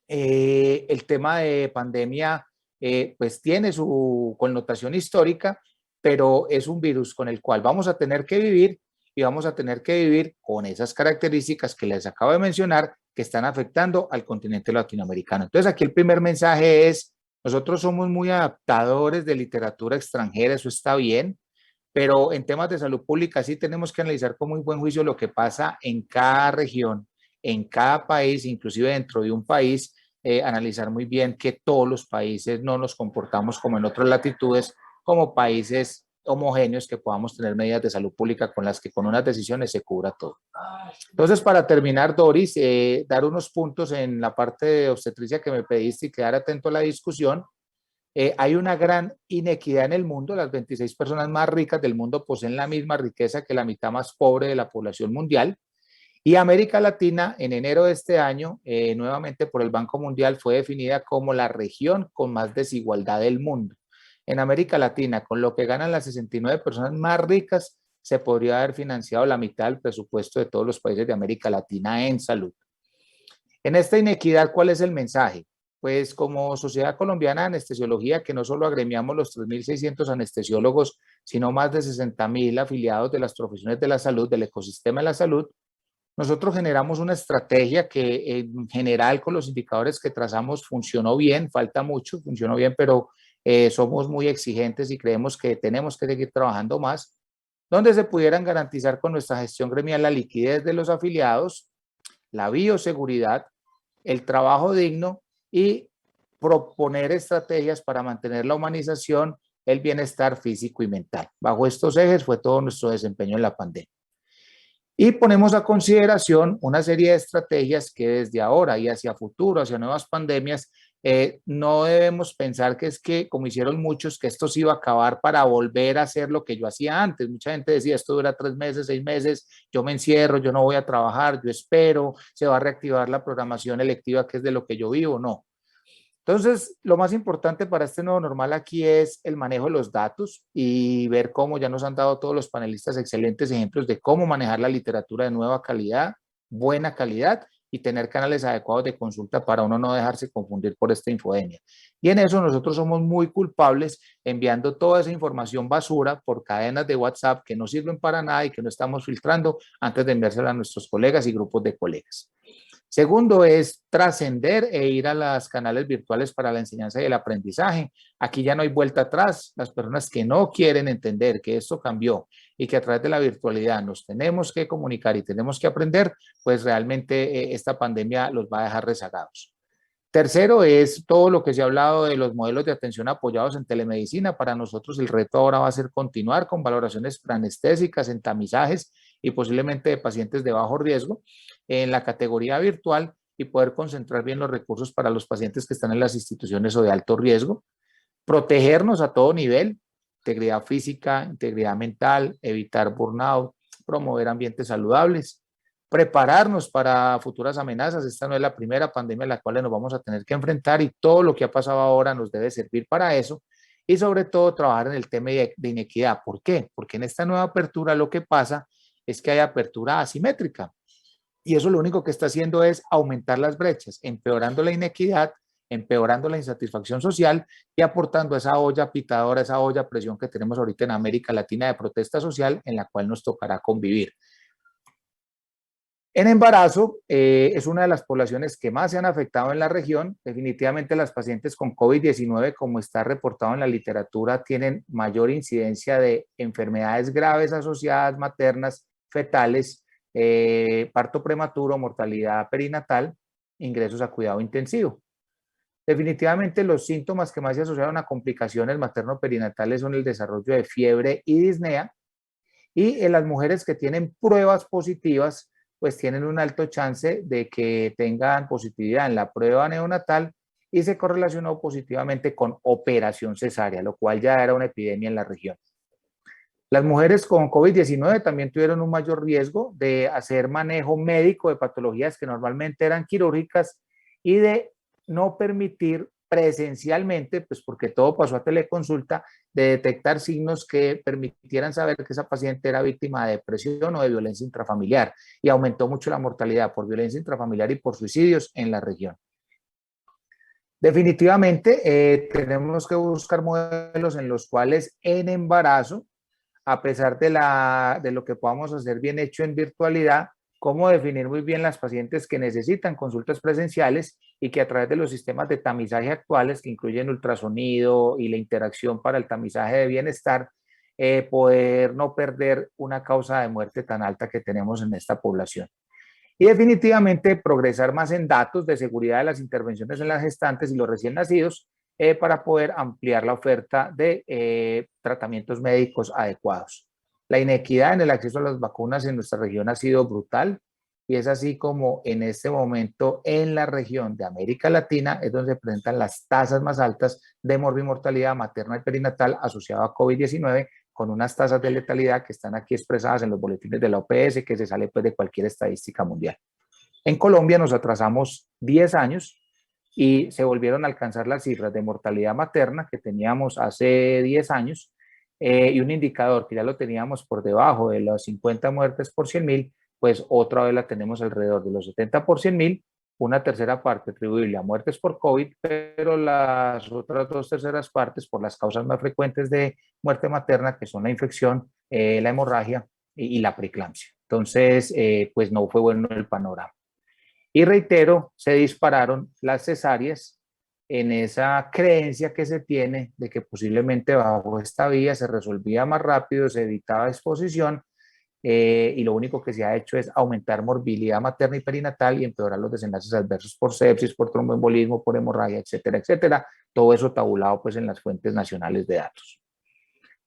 El tema de pandemia pues tiene su connotación histórica, pero es un virus con el cual vamos a tener que vivir y vamos a tener que vivir con esas características que les acabo de mencionar que están afectando al continente latinoamericano. Entonces aquí el primer mensaje es, nosotros somos muy adaptadores de literatura extranjera, eso está bien, pero en temas de salud pública sí tenemos que analizar con muy buen juicio lo que pasa en cada región, en cada país, inclusive dentro de un país, analizar muy bien que todos los países no nos comportamos como en otras latitudes, como países homogéneos que podamos tener medidas de salud pública con las que con unas decisiones se cubra todo. Entonces, para terminar, Doris, dar unos puntos en la parte de obstetricia que me pediste y quedar atento a la discusión. Hay una gran inequidad en el mundo. Las 26 personas más ricas del mundo poseen la misma riqueza que la mitad más pobre de la población mundial. Y América Latina, en enero de este año, nuevamente por el Banco Mundial, fue definida como la región con más desigualdad del mundo. En América Latina, con lo que ganan las 69 personas más ricas, se podría haber financiado la mitad del presupuesto de todos los países de América Latina en salud. En esta inequidad, ¿cuál es el mensaje? Pues como Sociedad Colombiana de Anestesiología, que no solo agremiamos los 3.600 anestesiólogos, sino más de 60.000 afiliados de las profesiones de la salud, del ecosistema de la salud, nosotros generamos una estrategia que en general con los indicadores que trazamos funcionó bien, falta mucho, funcionó bien, pero somos muy exigentes y creemos que tenemos que seguir trabajando más, donde se pudieran garantizar con nuestra gestión gremial la liquidez de los afiliados, la bioseguridad, el trabajo digno y proponer estrategias para mantener la humanización, el bienestar físico y mental. Bajo estos ejes fue todo nuestro desempeño en la pandemia. Y ponemos a consideración una serie de estrategias que desde ahora y hacia futuro, hacia nuevas pandemias, no debemos pensar que es que, como hicieron muchos, que esto se iba a acabar para volver a hacer lo que yo hacía antes. Mucha gente decía, esto dura 3 meses, 6 meses, yo me encierro, yo no voy a trabajar, yo espero, se va a reactivar la programación electiva, que es de lo que yo vivo. No. Entonces, lo más importante para este nuevo normal aquí es el manejo de los datos y ver cómo ya nos han dado todos los panelistas excelentes ejemplos de cómo manejar la literatura de nueva calidad, buena calidad y tener canales adecuados de consulta para uno no dejarse confundir por esta infodemia. Y en eso nosotros somos muy culpables enviando toda esa información basura por cadenas de WhatsApp que no sirven para nada y que no estamos filtrando antes de enviársela a nuestros colegas y grupos de colegas. Segundo es trascender e ir a los canales virtuales para la enseñanza y el aprendizaje. Aquí ya no hay vuelta atrás. Las personas que no quieren entender que esto cambió y que a través de la virtualidad nos tenemos que comunicar y tenemos que aprender, pues realmente esta pandemia los va a dejar rezagados. Tercero es todo lo que se ha hablado de los modelos de atención apoyados en telemedicina. Para nosotros el reto ahora va a ser continuar con valoraciones preanestésicas en tamizajes y posiblemente de pacientes de bajo riesgo en la categoría virtual y poder concentrar bien los recursos para los pacientes que están en las instituciones o de alto riesgo. Protegernos a todo nivel, integridad física, integridad mental, evitar burnout, promover ambientes saludables. Prepararnos para futuras amenazas. Esta no es la primera pandemia a la cual nos vamos a tener que enfrentar y todo lo que ha pasado ahora nos debe servir para eso y sobre todo trabajar en el tema de inequidad. ¿Por qué? Porque en esta nueva apertura lo que pasa es que hay apertura asimétrica y eso lo único que está haciendo es aumentar las brechas, empeorando la inequidad, empeorando la insatisfacción social y aportando esa olla pitadora, esa olla a presión que tenemos ahorita en América Latina de protesta social en la cual nos tocará convivir. En embarazo, es una de las poblaciones que más se han afectado en la región. Definitivamente las pacientes con COVID-19, como está reportado en la literatura, tienen mayor incidencia de enfermedades graves asociadas, maternas, fetales, parto prematuro, mortalidad perinatal, ingresos a cuidado intensivo. Definitivamente los síntomas que más se asociaron a complicaciones materno-perinatales son el desarrollo de fiebre y disnea. Y en las mujeres que tienen pruebas positivas, pues tienen un alto chance de que tengan positividad en la prueba neonatal y se correlacionó positivamente con operación cesárea, lo cual ya era una epidemia en la región. Las mujeres con COVID-19 también tuvieron un mayor riesgo de hacer manejo médico de patologías que normalmente eran quirúrgicas y de no permitir presencialmente, pues porque todo pasó a teleconsulta, de detectar signos que permitieran saber que esa paciente era víctima de depresión o de violencia intrafamiliar y aumentó mucho la mortalidad por violencia intrafamiliar y por suicidios en la región. Definitivamente tenemos que buscar modelos en los cuales en embarazo a pesar de lo que podamos hacer bien hecho en virtualidad, cómo definir muy bien las pacientes que necesitan consultas presenciales y que a través de los sistemas de tamizaje actuales, que incluyen ultrasonido y la interacción para el tamizaje de bienestar, poder no perder una causa de muerte tan alta que tenemos en esta población. Y definitivamente progresar más en datos de seguridad de las intervenciones en las gestantes y los recién nacidos para poder ampliar la oferta de tratamientos médicos adecuados. La inequidad en el acceso a las vacunas en nuestra región ha sido brutal y es así como en este momento en la región de América Latina es donde se presentan las tasas más altas de morbimortalidad materna y perinatal asociada a COVID-19 con unas tasas de letalidad que están aquí expresadas en los boletines de la OPS, que se sale pues de cualquier estadística mundial. En Colombia nos atrasamos 10 años y se volvieron a alcanzar las cifras de mortalidad materna que teníamos hace 10 años y un indicador que ya lo teníamos por debajo de las 50 muertes por 100.000, pues otra vez la tenemos alrededor de los 70 por 100.000, una tercera parte atribuible a muertes por COVID, pero las otras 2/3 partes por las causas más frecuentes de muerte materna, que son la infección, la hemorragia y la preeclampsia. Entonces, pues no fue bueno el panorama. Y reitero, se dispararon las cesáreas en esa creencia que se tiene de que posiblemente bajo esta vía se resolvía más rápido, se evitaba exposición y lo único que se ha hecho es aumentar morbilidad materna y perinatal y empeorar los desenlaces adversos por sepsis, por tromboembolismo, por hemorragia, etcétera, etcétera. Todo eso tabulado pues en las fuentes nacionales de datos.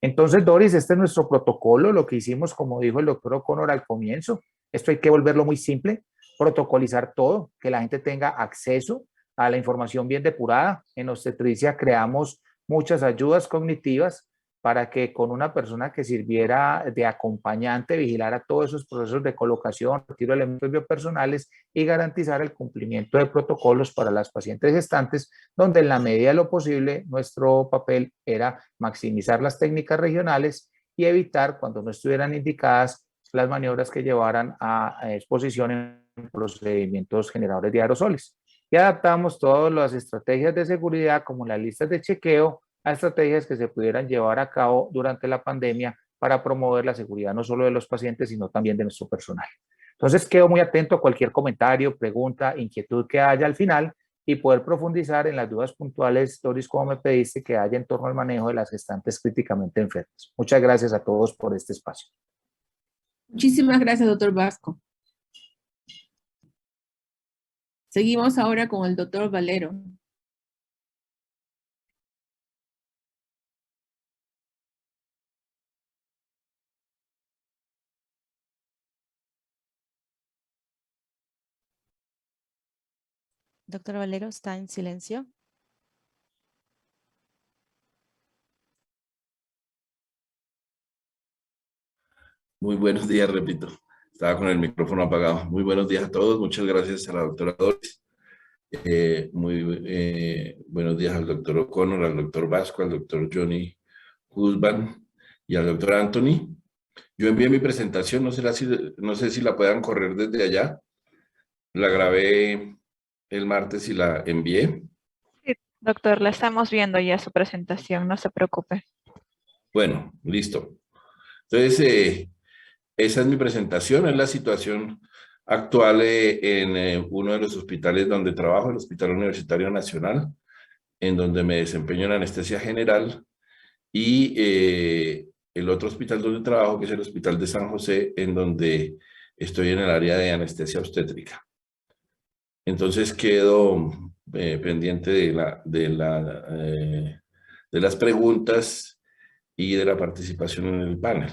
Entonces, Doris, este es nuestro protocolo, lo que hicimos, como dijo el doctor O'Connor al comienzo, esto hay que volverlo muy simple, protocolizar todo, que la gente tenga acceso a la información bien depurada. En obstetricia creamos muchas ayudas cognitivas para que con una persona que sirviera de acompañante vigilara todos esos procesos de colocación, retiro de elementos biopersonales y garantizar el cumplimiento de protocolos para las pacientes gestantes, donde en la medida de lo posible nuestro papel era maximizar las técnicas regionales y evitar, cuando no estuvieran indicadas, las maniobras que llevaran a exposición en procedimientos generadores de aerosoles. Y adaptamos todas las estrategias de seguridad, como las listas de chequeo, a estrategias que se pudieran llevar a cabo durante la pandemia para promover la seguridad no solo de los pacientes, sino también de nuestro personal. Entonces, quedo muy atento a cualquier comentario, pregunta, inquietud que haya al final y poder profundizar en las dudas puntuales, Doris, como me pediste, que haya en torno al manejo de las gestantes críticamente enfermas. Muchas gracias a todos por este espacio. Muchísimas gracias, doctor Vasco. Seguimos ahora con el doctor Valero. Doctor Valero está en silencio. Muy buenos días, repito. Estaba con el micrófono apagado. Muy buenos días a todos. Muchas gracias a la doctora Doris. Buenos días al doctor O'Connor, al doctor Vasco, al doctor Johnny Husband y al doctor Anthony. Yo envié mi presentación, no sé si la puedan correr desde allá. La grabé el martes y la envié. Sí, doctor, la estamos viendo ya su presentación, no se preocupe. Bueno, listo. Entonces, esa es mi presentación, es la situación actual en uno de los hospitales donde trabajo, el Hospital Universitario Nacional, en donde me desempeño en anestesia general, y el otro hospital donde trabajo, que es el Hospital de San José, en donde estoy en el área de anestesia obstétrica. Entonces quedo pendiente de las preguntas y de la participación en el panel.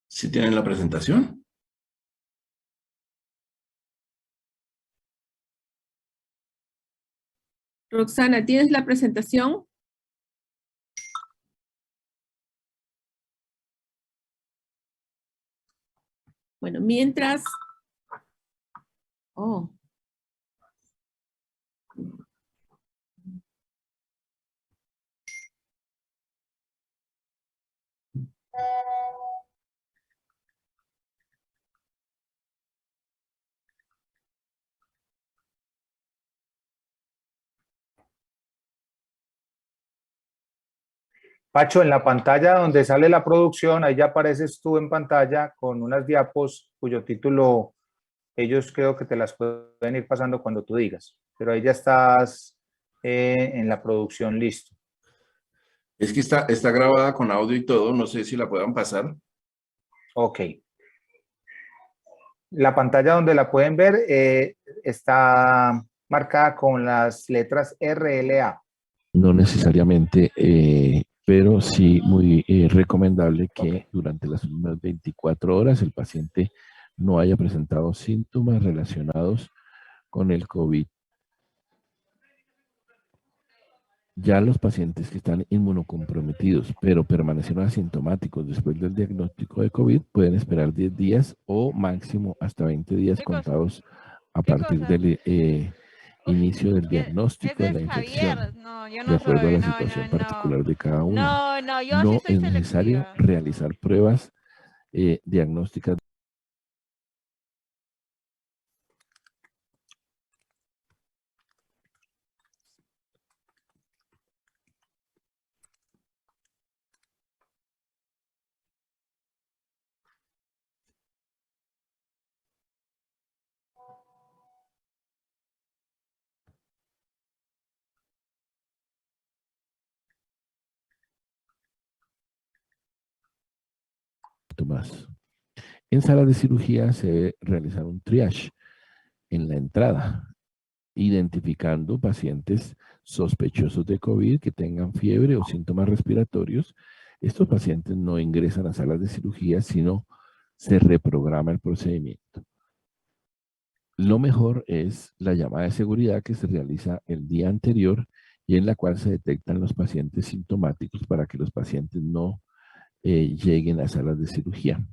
¿Sí tienen la presentación? Roxana, ¿tienes la presentación? Bueno, mientras... Oh. Pacho, en la pantalla donde sale la producción, ahí ya apareces tú en pantalla con unas diapos cuyo título ellos creo que te las pueden ir pasando cuando tú digas, pero ahí ya estás en la producción listo. Es que está grabada con audio y todo, no sé si la puedan pasar. Ok. La pantalla donde la pueden ver está marcada con las letras RLA. No necesariamente, pero sí muy recomendable que durante las últimas 24 horas el paciente no haya presentado síntomas relacionados con el COVID. Ya los pacientes que están inmunocomprometidos, pero permanecieron asintomáticos después del diagnóstico de COVID, pueden esperar 10 días o máximo hasta 20 días contados a partir del inicio del diagnóstico de la infección, de acuerdo a la situación particular de cada uno. No es necesario realizar pruebas diagnósticas. Más. En salas de cirugía se debe realizar un triage en la entrada, identificando pacientes sospechosos de COVID que tengan fiebre o síntomas respiratorios. Estos pacientes no ingresan a salas de cirugía, sino se reprograma el procedimiento. Lo mejor es la llamada de seguridad que se realiza el día anterior y en la cual se detectan los pacientes sintomáticos para que los pacientes no lleguen a salas de cirugía.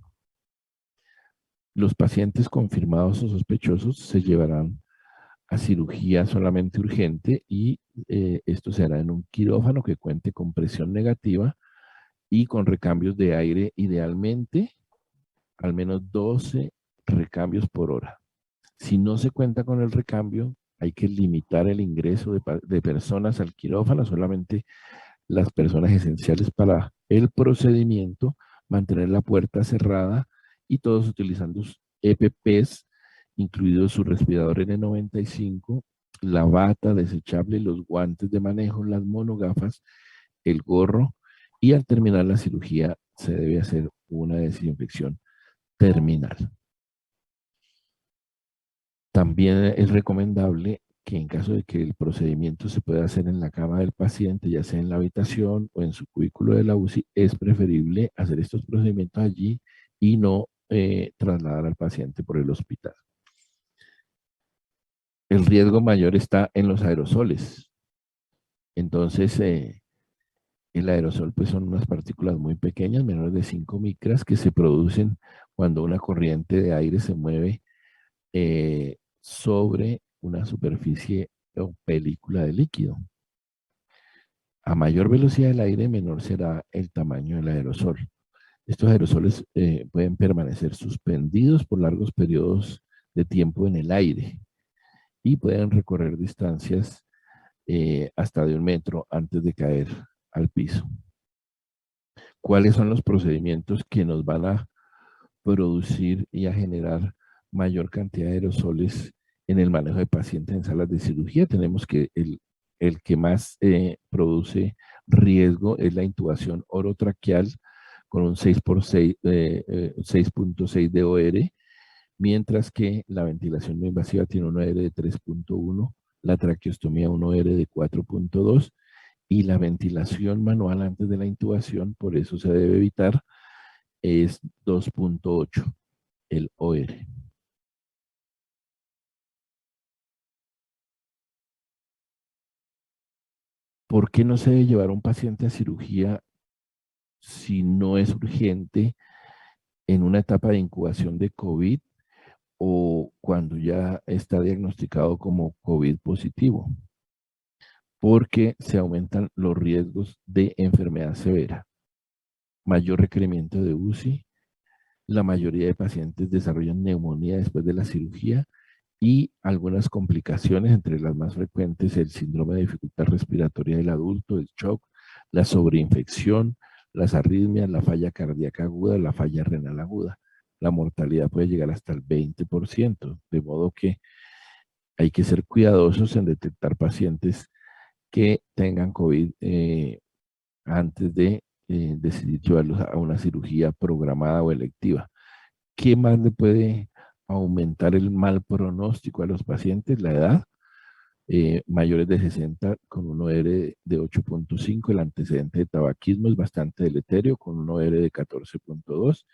Los pacientes confirmados o sospechosos se llevarán a cirugía solamente urgente y esto se hará en un quirófano que cuente con presión negativa y con recambios de aire, idealmente al menos 12 recambios por hora. Si no se cuenta con el recambio, hay que limitar el ingreso de personas al quirófano, solamente las personas esenciales para el procedimiento, mantener la puerta cerrada y todos utilizando EPPs, incluido su respirador N95, la bata desechable, los guantes de manejo, las monogafas, el gorro, y al terminar la cirugía se debe hacer una desinfección terminal. También es recomendable que en caso de que el procedimiento se pueda hacer en la cama del paciente, ya sea en la habitación o en su cubículo de la UCI, es preferible hacer estos procedimientos allí y no trasladar al paciente por el hospital. El riesgo mayor está en los aerosoles. Entonces, el aerosol pues son unas partículas muy pequeñas, menores de 5 micras, que se producen cuando una corriente de aire se mueve sobre una superficie o película de líquido. A mayor velocidad del aire, menor será el tamaño del aerosol. Estos aerosoles pueden permanecer suspendidos por largos periodos de tiempo en el aire y pueden recorrer distancias hasta de 1 metro antes de caer al piso. ¿Cuáles son los procedimientos que nos van a producir y a generar mayor cantidad de aerosoles en el manejo de pacientes en salas de cirugía? Tenemos que el que más produce riesgo es la intubación orotraqueal con un 6.6 de OR, mientras que la ventilación no invasiva tiene un OR de 3.1, la traqueostomía un OR de 4.2 y la ventilación manual antes de la intubación, por eso se debe evitar, es 2.8, el OR. ¿Por qué no se debe llevar a un paciente a cirugía si no es urgente en una etapa de incubación de COVID o cuando ya está diagnosticado como COVID positivo? Porque se aumentan los riesgos de enfermedad severa, mayor requerimiento de UCI, la mayoría de pacientes desarrollan neumonía después de la cirugía y algunas complicaciones, entre las más frecuentes, el síndrome de dificultad respiratoria del adulto, el shock, la sobreinfección, las arritmias, la falla cardíaca aguda, la falla renal aguda. La mortalidad puede llegar hasta el 20%, de modo que hay que ser cuidadosos en detectar pacientes que tengan COVID antes de decidir llevarlos a una cirugía programada o electiva. ¿Qué más le puede aumentar el mal pronóstico a los pacientes? La edad, mayores de 60 con un OR de 8.5, el antecedente de tabaquismo es bastante deleterio con un OR de 14.2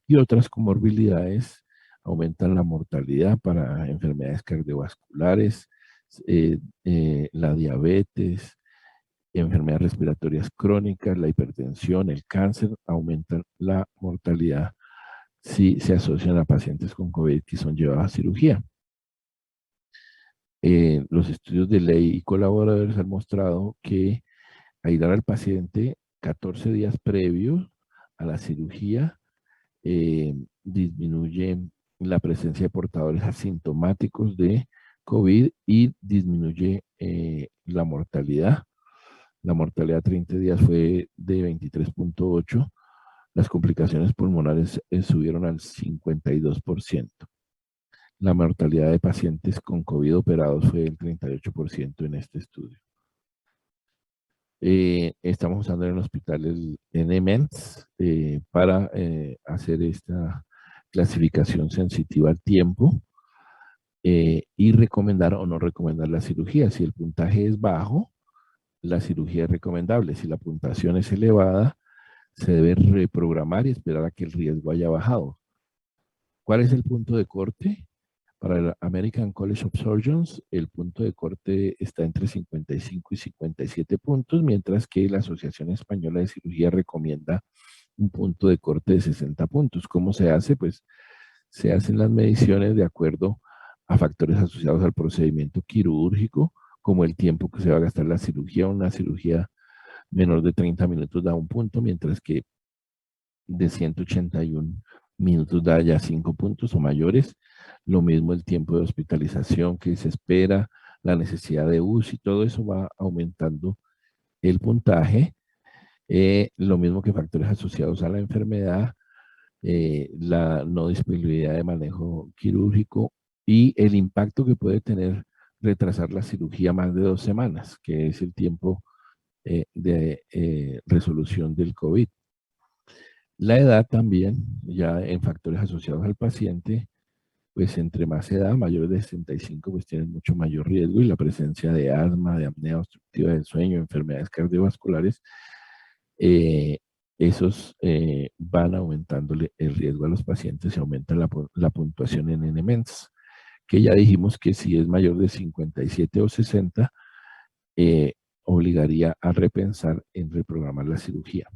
y otras comorbilidades aumentan la mortalidad para enfermedades cardiovasculares, la diabetes, enfermedades respiratorias crónicas, la hipertensión, el cáncer, aumentan la mortalidad si se asocian a pacientes con COVID que son llevados a cirugía. Los estudios de ley y colaboradores han mostrado que aislar al paciente 14 días previos a la cirugía disminuye la presencia de portadores asintomáticos de COVID y disminuye la mortalidad. La mortalidad a 30 días fue de 23.8. Las complicaciones pulmonares subieron al 52%. La mortalidad de pacientes con COVID operados fue del 38% en este estudio. Estamos usando en el hospital el NMENS para hacer esta clasificación sensitiva al tiempo y recomendar o no recomendar la cirugía. Si el puntaje es bajo, la cirugía es recomendable. Si la puntuación es elevada, se debe reprogramar y esperar a que el riesgo haya bajado. ¿Cuál es el punto de corte? Para el American College of Surgeons, el punto de corte está entre 55 y 57 puntos, mientras que la Asociación Española de Cirugía recomienda un punto de corte de 60 puntos. ¿Cómo se hace? Pues se hacen las mediciones de acuerdo a factores asociados al procedimiento quirúrgico, como el tiempo que se va a gastar la cirugía. Una cirugía menor de 30 minutos da un punto, mientras que de 181 minutos da ya 5 puntos o mayores. Lo mismo el tiempo de hospitalización que se espera, la necesidad de UCI, todo eso va aumentando el puntaje. Lo mismo que factores asociados a la enfermedad, la no disponibilidad de manejo quirúrgico y el impacto que puede tener retrasar la cirugía más de 2 semanas, que es el tiempo de resolución del COVID. La edad también, ya en factores asociados al paciente, pues entre más edad, mayores de 65, pues tienen mucho mayor riesgo y la presencia de asma, de apnea obstructiva del sueño, enfermedades cardiovasculares, esos van aumentándole el riesgo a los pacientes y aumenta la puntuación en NMENS, que ya dijimos que si es mayor de 57 o 60, obligaría a repensar en reprogramar la cirugía.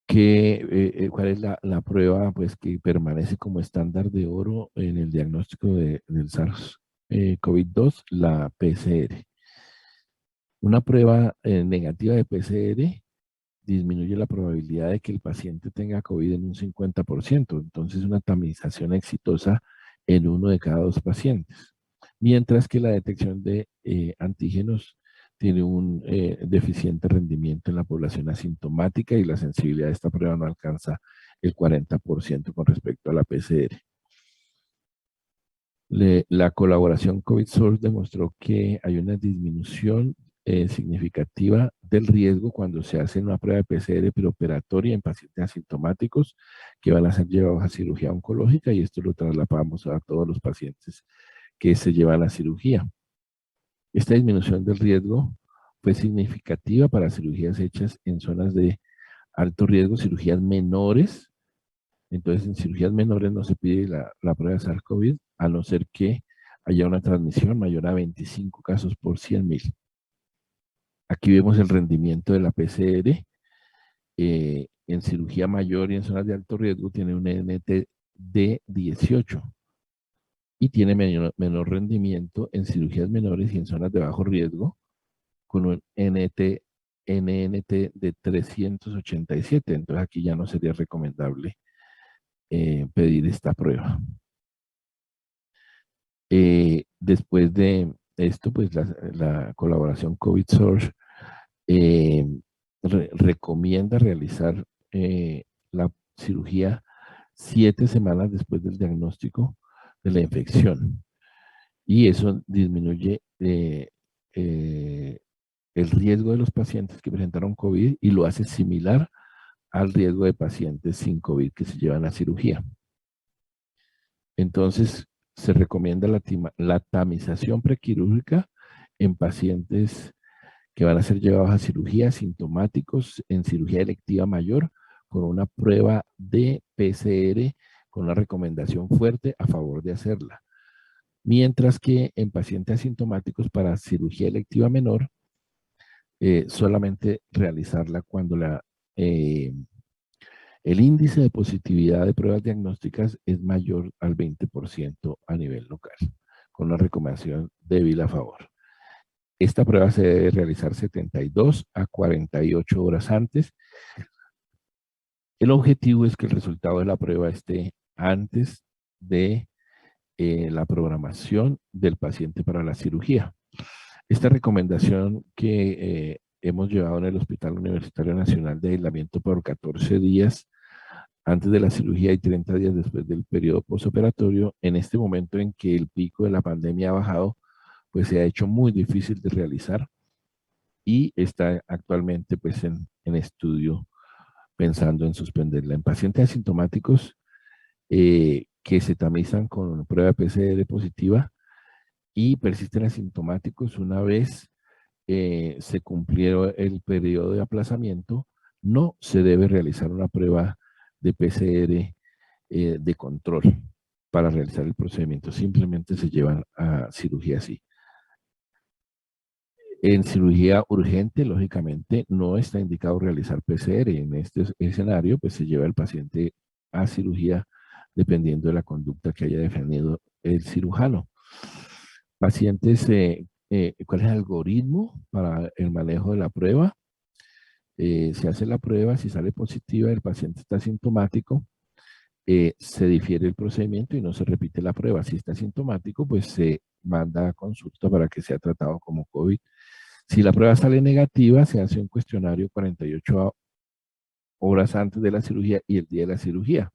¿Cuál es la prueba pues, que permanece como estándar de oro en el diagnóstico del SARS-CoV-2? La PCR. Una prueba negativa de PCR disminuye la probabilidad de que el paciente tenga COVID en un 50%. Entonces, una tamización exitosa en 1 de cada 2 pacientes. Mientras que la detección de antígenos tiene un deficiente rendimiento en la población asintomática y la sensibilidad de esta prueba no alcanza el 40% con respecto a la PCR. La colaboración COVID-SOURCE demostró que hay una disminución significativa del riesgo cuando se hace una prueba de PCR preoperatoria en pacientes asintomáticos que van a ser llevados a cirugía oncológica, y esto lo trasladamos a todos los pacientes que se llevan a cirugía. Esta disminución del riesgo fue significativa para cirugías hechas en zonas de alto riesgo, cirugías menores. Entonces, en cirugías menores no se pide la prueba de SARS-CoV, a no ser que haya una transmisión mayor a 25 casos por 100.000. Aquí vemos el rendimiento de la PCR. En cirugía mayor y en zonas de alto riesgo tiene un NT de 18 y tiene menor rendimiento en cirugías menores y en zonas de bajo riesgo con un NNT de 387. Entonces aquí ya no sería recomendable pedir esta prueba. Después de esto, pues la colaboración COVID-SORS recomienda realizar la cirugía 7 semanas después del diagnóstico de la infección. Y eso disminuye el riesgo de los pacientes que presentaron COVID y lo hace similar al riesgo de pacientes sin COVID que se llevan a cirugía. Entonces, se recomienda la tamización prequirúrgica en pacientes que van a ser llevados a cirugía asintomáticos en cirugía electiva mayor con una prueba de PCR con una recomendación fuerte a favor de hacerla. Mientras que en pacientes asintomáticos para cirugía electiva menor, solamente realizarla cuando el índice de positividad de pruebas diagnósticas es mayor al 20% a nivel local, con una recomendación débil a favor. Esta prueba se debe realizar 72 a 48 horas antes. El objetivo es que el resultado de la prueba esté antes de la programación del paciente para la cirugía. Esta recomendación que hemos llevado en el Hospital Universitario Nacional de aislamiento por 14 días antes de la cirugía y 30 días después del periodo postoperatorio, en este momento en que el pico de la pandemia ha bajado, pues se ha hecho muy difícil de realizar y está actualmente pues en estudio pensando en suspenderla. En pacientes asintomáticos que se tamizan con prueba PCR positiva y persisten asintomáticos una vez se cumplió el periodo de aplazamiento, no se debe realizar una prueba de PCR de control para realizar el procedimiento. Simplemente se llevan a cirugía así. En cirugía urgente, lógicamente, no está indicado realizar PCR. En este escenario, pues se lleva el paciente a cirugía dependiendo de la conducta que haya definido el cirujano. Pacientes, ¿cuál es el algoritmo para el manejo de la prueba? Se hace la prueba, si sale positiva, el paciente está asintomático, se difiere el procedimiento y no se repite la prueba. Si está asintomático, pues se manda a consulta para que sea tratado como COVID. Si la prueba sale negativa, se hace un cuestionario 48 horas antes de la cirugía y el día de la cirugía.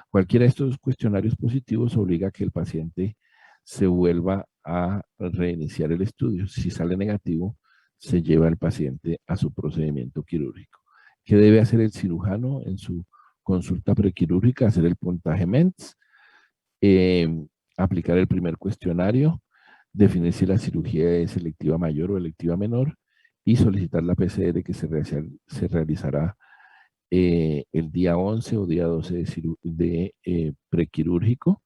Cualquiera de estos cuestionarios positivos obliga a que el paciente se vuelva a reiniciar el estudio. Si sale negativo, se lleva al paciente a su procedimiento quirúrgico. ¿Qué debe hacer el cirujano en su consulta prequirúrgica? Hacer el puntaje MENTS, aplicar el primer cuestionario, definir si la cirugía es electiva mayor o electiva menor y solicitar la PCR que se realizará el día 11 o día 12 de prequirúrgico.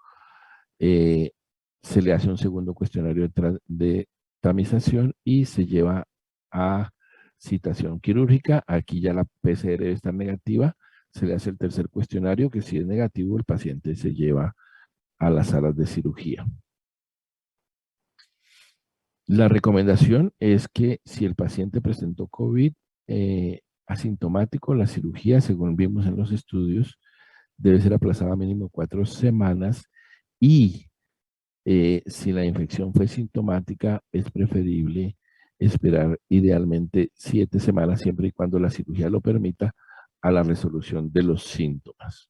Se le hace un segundo cuestionario de tamización y se lleva a citación quirúrgica. Aquí ya la PCR debe estar negativa. Se le hace el tercer cuestionario que si es negativo el paciente se lleva a las salas de cirugía. La recomendación es que si el paciente presentó COVID asintomático, la cirugía, según vimos en los estudios, debe ser aplazada mínimo 4 semanas y si la infección fue sintomática, es preferible esperar idealmente 7 semanas, siempre y cuando la cirugía lo permita, a la resolución de los síntomas.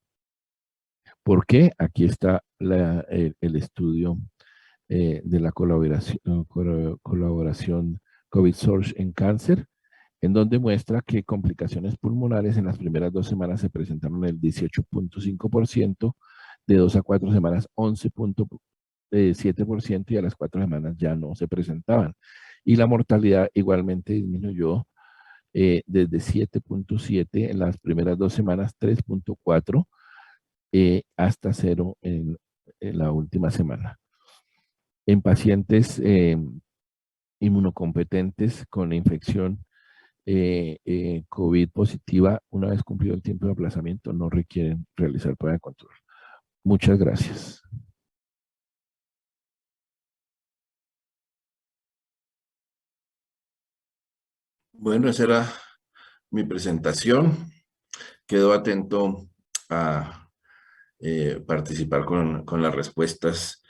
¿Por qué? Aquí está el estudio de la colaboración COVID-SORS en cáncer, en donde muestra que complicaciones pulmonares en las primeras 2 semanas se presentaron el 18.5%, de 2 a 4 semanas 11.7% y a las 4 semanas ya no se presentaban. y la mortalidad igualmente disminuyó desde 7.7 en las primeras 2 semanas, 3.4 hasta 0 en la última semana. En pacientes inmunocompetentes con infección COVID positiva, una vez cumplido el tiempo de aplazamiento, no requieren realizar prueba de control. Muchas gracias. Bueno, esa era mi presentación. Quedo atento a participar con las respuestas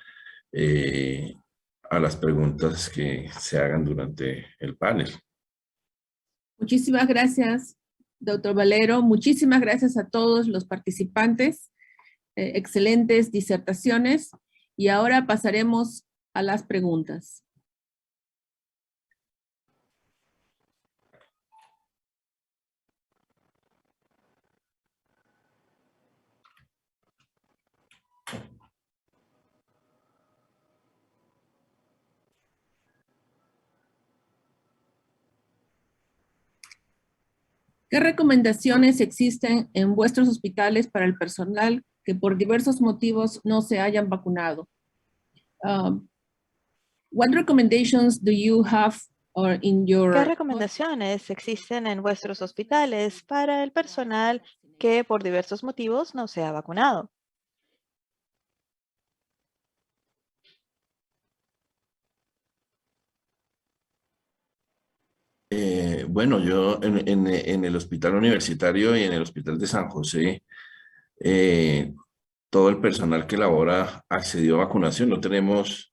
a las preguntas que se hagan durante el panel. Muchísimas gracias, doctor Valero. Muchísimas gracias a todos los participantes. Excelentes disertaciones. Y ahora pasaremos a las preguntas. ¿Qué recomendaciones existen en vuestros hospitales para el personal que por diversos motivos no se hayan vacunado? What recommendations do you have in your... ¿Qué recomendaciones existen en vuestros hospitales para el personal que por diversos motivos no se ha vacunado? Bueno, yo en el hospital universitario y en el hospital de San José, todo el personal que labora accedió a vacunación. No tenemos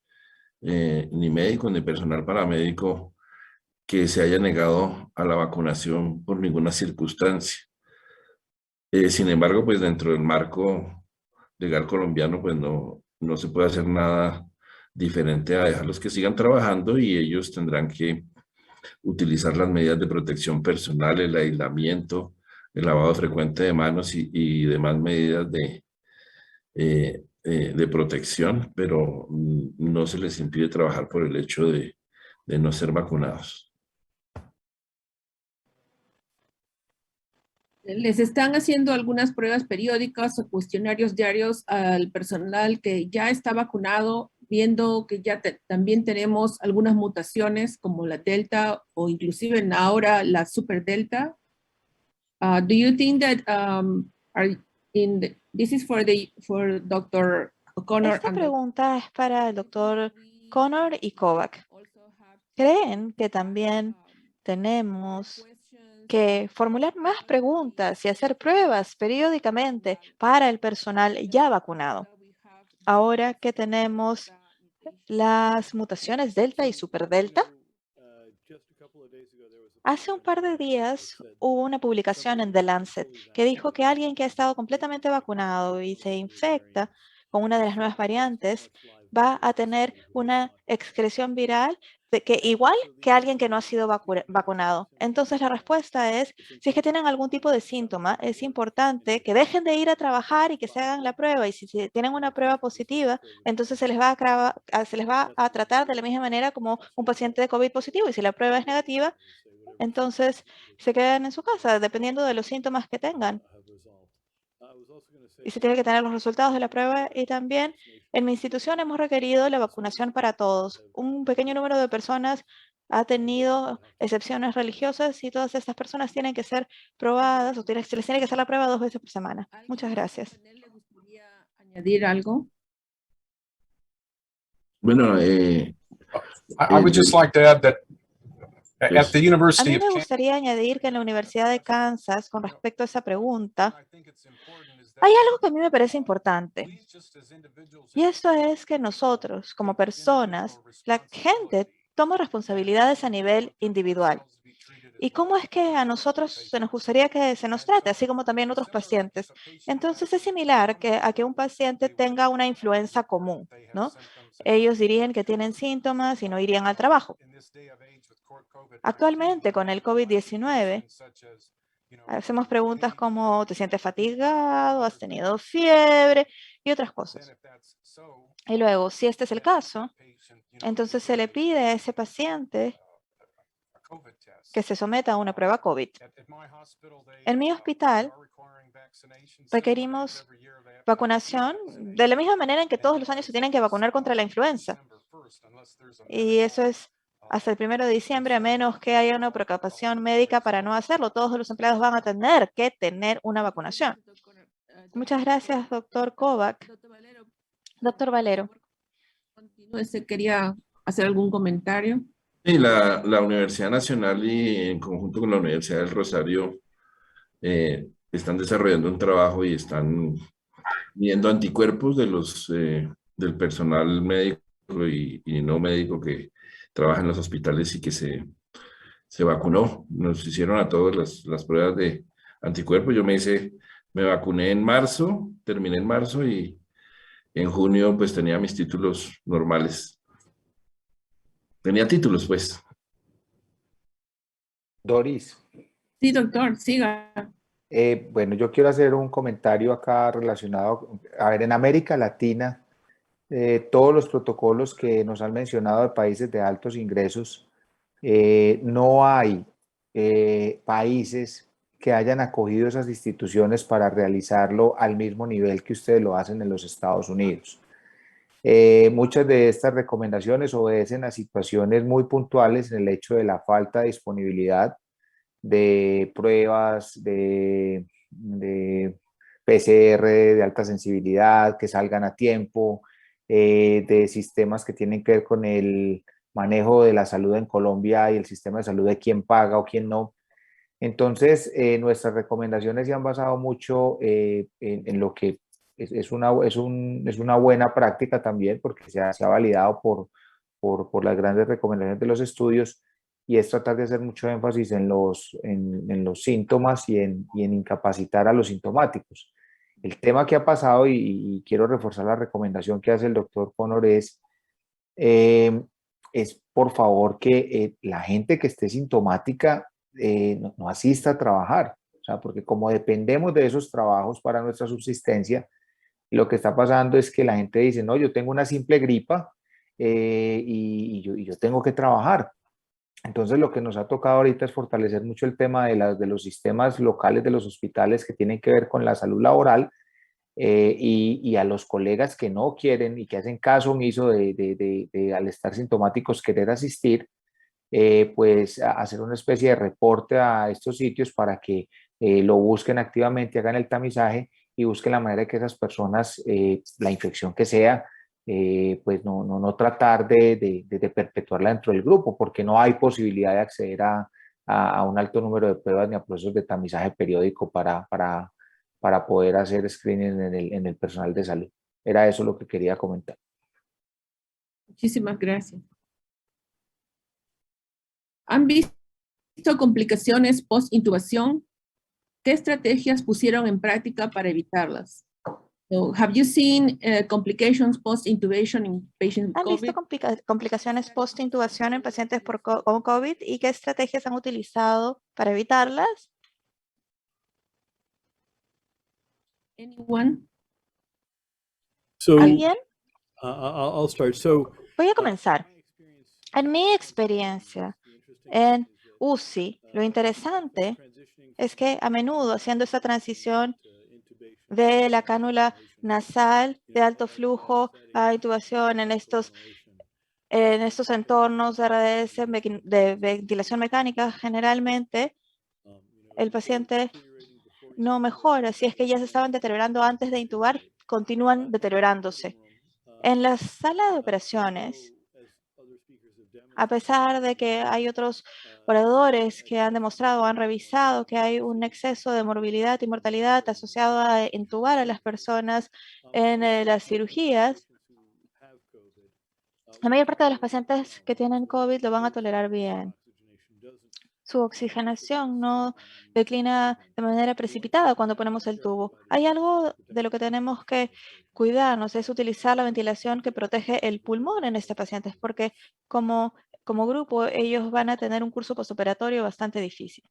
ni médicos ni personal paramédico que se haya negado a la vacunación por ninguna circunstancia. Sin embargo, pues dentro del marco legal colombiano, pues no se puede hacer nada diferente a dejarlos que sigan trabajando y ellos tendrán que utilizar las medidas de protección personal, el aislamiento, el lavado frecuente de manos y demás medidas de protección, pero no se les impide trabajar por el hecho de no ser vacunados. ¿Les están haciendo algunas pruebas periódicas o cuestionarios diarios al personal que ya está vacunado, viendo que ya también tenemos algunas mutaciones como la Delta o inclusive ahora la Super Delta? Do you think that this is for Dr. O'Connor? Esta pregunta es para el doctor Connor y Kovac. ¿Creen que también tenemos que formular más preguntas y hacer pruebas periódicamente para el personal ya vacunado? Ahora que tenemos las mutaciones Delta y Super Delta. Hace un par de días hubo una publicación en The Lancet que dijo que alguien que ha estado completamente vacunado y se infecta con una de las nuevas variantes va a tener una excreción viral igual que alguien que no ha sido vacunado. Entonces la respuesta es, si es que tienen algún tipo de síntoma, es importante que dejen de ir a trabajar y que se hagan la prueba. Y si tienen una prueba positiva, entonces se les va a tratar de la misma manera como un paciente de COVID positivo. Y si la prueba es negativa, entonces se quedan en su casa, dependiendo de los síntomas que tengan. Y se tiene que tener los resultados de la prueba. Y también en mi institución hemos requerido la vacunación para todos. Un pequeño número de personas ha tenido excepciones religiosas y todas estas personas tienen que ser probadas o se les tiene que hacer la prueba 2 veces por semana. Muchas gracias. ¿Le gustaría añadir algo? Bueno, I would just like to add that at the A University mí of me Kansas, gustaría añadir que en la Universidad de Kansas, con respecto a esa pregunta, hay algo que a mí me parece importante. Y eso es que nosotros, como personas, la gente toma responsabilidades a nivel individual. ¿Y cómo es que a nosotros se nos gustaría que se nos trate, así como también otros pacientes? Entonces es similar a que un paciente tenga una influenza común, ¿no? Ellos dirían que tienen síntomas y no irían al trabajo. Actualmente, con el COVID-19, hacemos preguntas como, ¿te sientes fatigado? ¿Has tenido fiebre? Y otras cosas. Y luego, si este es el caso, entonces se le pide a ese paciente que se someta a una prueba COVID. En mi hospital requerimos vacunación de la misma manera en que todos los años se tienen que vacunar contra la influenza. Y eso es hasta el 1 de diciembre, a menos que haya una preocupación médica para no hacerlo. Todos los empleados van a tener que tener una vacunación. Muchas gracias, doctor Kovac. Doctor Valero. Quería hacer algún comentario. Sí, la Universidad Nacional y en conjunto con la Universidad del Rosario están desarrollando un trabajo y están viendo anticuerpos del personal médico y no médico que trabaja en los hospitales y que se vacunó. Nos hicieron a todos las pruebas de anticuerpos. Me vacuné en marzo, terminé en marzo y en junio pues tenía mis títulos normales. Tenía títulos, pues. Doris. Sí, doctor, siga. Bueno, yo quiero hacer un comentario acá relacionado, a ver, en América Latina, todos los protocolos que nos han mencionado de países de altos ingresos, no hay países que hayan acogido esas instituciones para realizarlo al mismo nivel que ustedes lo hacen en los Estados Unidos. Muchas de estas recomendaciones obedecen a situaciones muy puntuales en el hecho de la falta de disponibilidad de pruebas de PCR de alta sensibilidad que salgan a tiempo, de sistemas que tienen que ver con el manejo de la salud en Colombia y el sistema de salud de quién paga o quién no. Entonces, nuestras recomendaciones se han basado mucho en lo que es una buena práctica también, porque se ha validado por las grandes recomendaciones de los estudios, y es tratar de hacer mucho énfasis en los síntomas y en incapacitar a los sintomáticos. El tema que ha pasado, y quiero reforzar la recomendación que hace el doctor Connor, es por favor que la gente que esté sintomática no asista a trabajar. O sea, porque como dependemos de esos trabajos para nuestra subsistencia, lo que está pasando es que la gente dice, no, yo tengo una simple gripa y yo tengo que trabajar. Entonces, lo que nos ha tocado ahorita es fortalecer mucho el tema de los sistemas locales de los hospitales que tienen que ver con la salud laboral, y a los colegas que no quieren y que hacen caso omiso al estar sintomáticos querer asistir, pues hacer una especie de reporte a estos sitios para que lo busquen activamente, hagan el tamizaje y busquen la manera de que esas personas, la infección que sea, pues no tratar de perpetuarla dentro del grupo, porque no hay posibilidad de acceder a un alto número de pruebas ni a procesos de tamizaje periódico para poder hacer screening en el personal de salud. Era eso lo que quería comentar. Muchísimas gracias. ¿Han visto complicaciones post-intubación? ¿Qué estrategias pusieron en práctica para evitarlas? So, have you seen complications post-intubation in patients with ¿Han COVID? visto complicaciones post-intubación en pacientes con COVID y qué estrategias han utilizado para evitarlas? Anyone? So, ¿Alguien? I'll start. So, Voy a comenzar. En mi experiencia en UCI, lo interesante es que a menudo haciendo esa transición de la cánula nasal de alto flujo a intubación en estos entornos de RDS de ventilación mecánica, generalmente el paciente no mejora. Si es que ya se estaban deteriorando antes de intubar, continúan deteriorándose. En la sala de operaciones, a pesar de que hay otros oradores que han demostrado, han revisado que hay un exceso de morbilidad y mortalidad asociado a intubar a las personas en las cirugías, la mayor parte de los pacientes que tienen COVID lo van a tolerar bien. Su oxigenación no declina de manera precipitada cuando ponemos el tubo. Hay algo de lo que tenemos que cuidarnos, es utilizar la ventilación que protege el pulmón en este paciente, porque como grupo ellos van a tener un curso postoperatorio bastante difícil.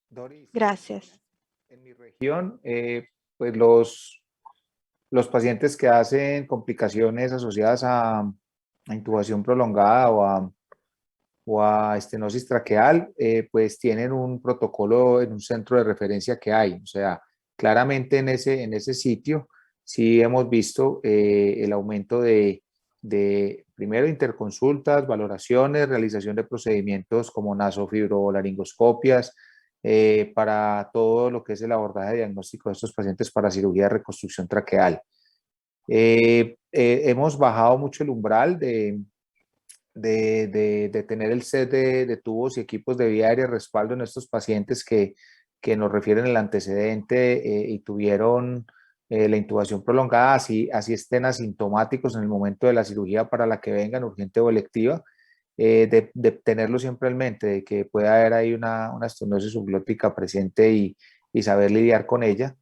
Doris, Gracias. en mi región, pues los pacientes que hacen complicaciones asociadas a intubación prolongada o a estenosis traqueal, pues tienen un protocolo en un centro de referencia que hay. O sea, claramente en ese sitio sí hemos visto el aumento de primero interconsultas, valoraciones, realización de procedimientos como nasofibrolaringoscopias, para todo lo que es el abordaje diagnóstico de estos pacientes para cirugía de reconstrucción traqueal. Hemos bajado mucho el umbral de tener el set de tubos y equipos de vía aérea de respaldo en estos pacientes que nos refieren el antecedente y tuvieron la intubación prolongada, así estén asintomáticos en el momento de la cirugía para la que vengan, urgente o electiva, de tenerlo siempre en mente, de que puede haber ahí una estenosis subglótica presente y saber lidiar con ella.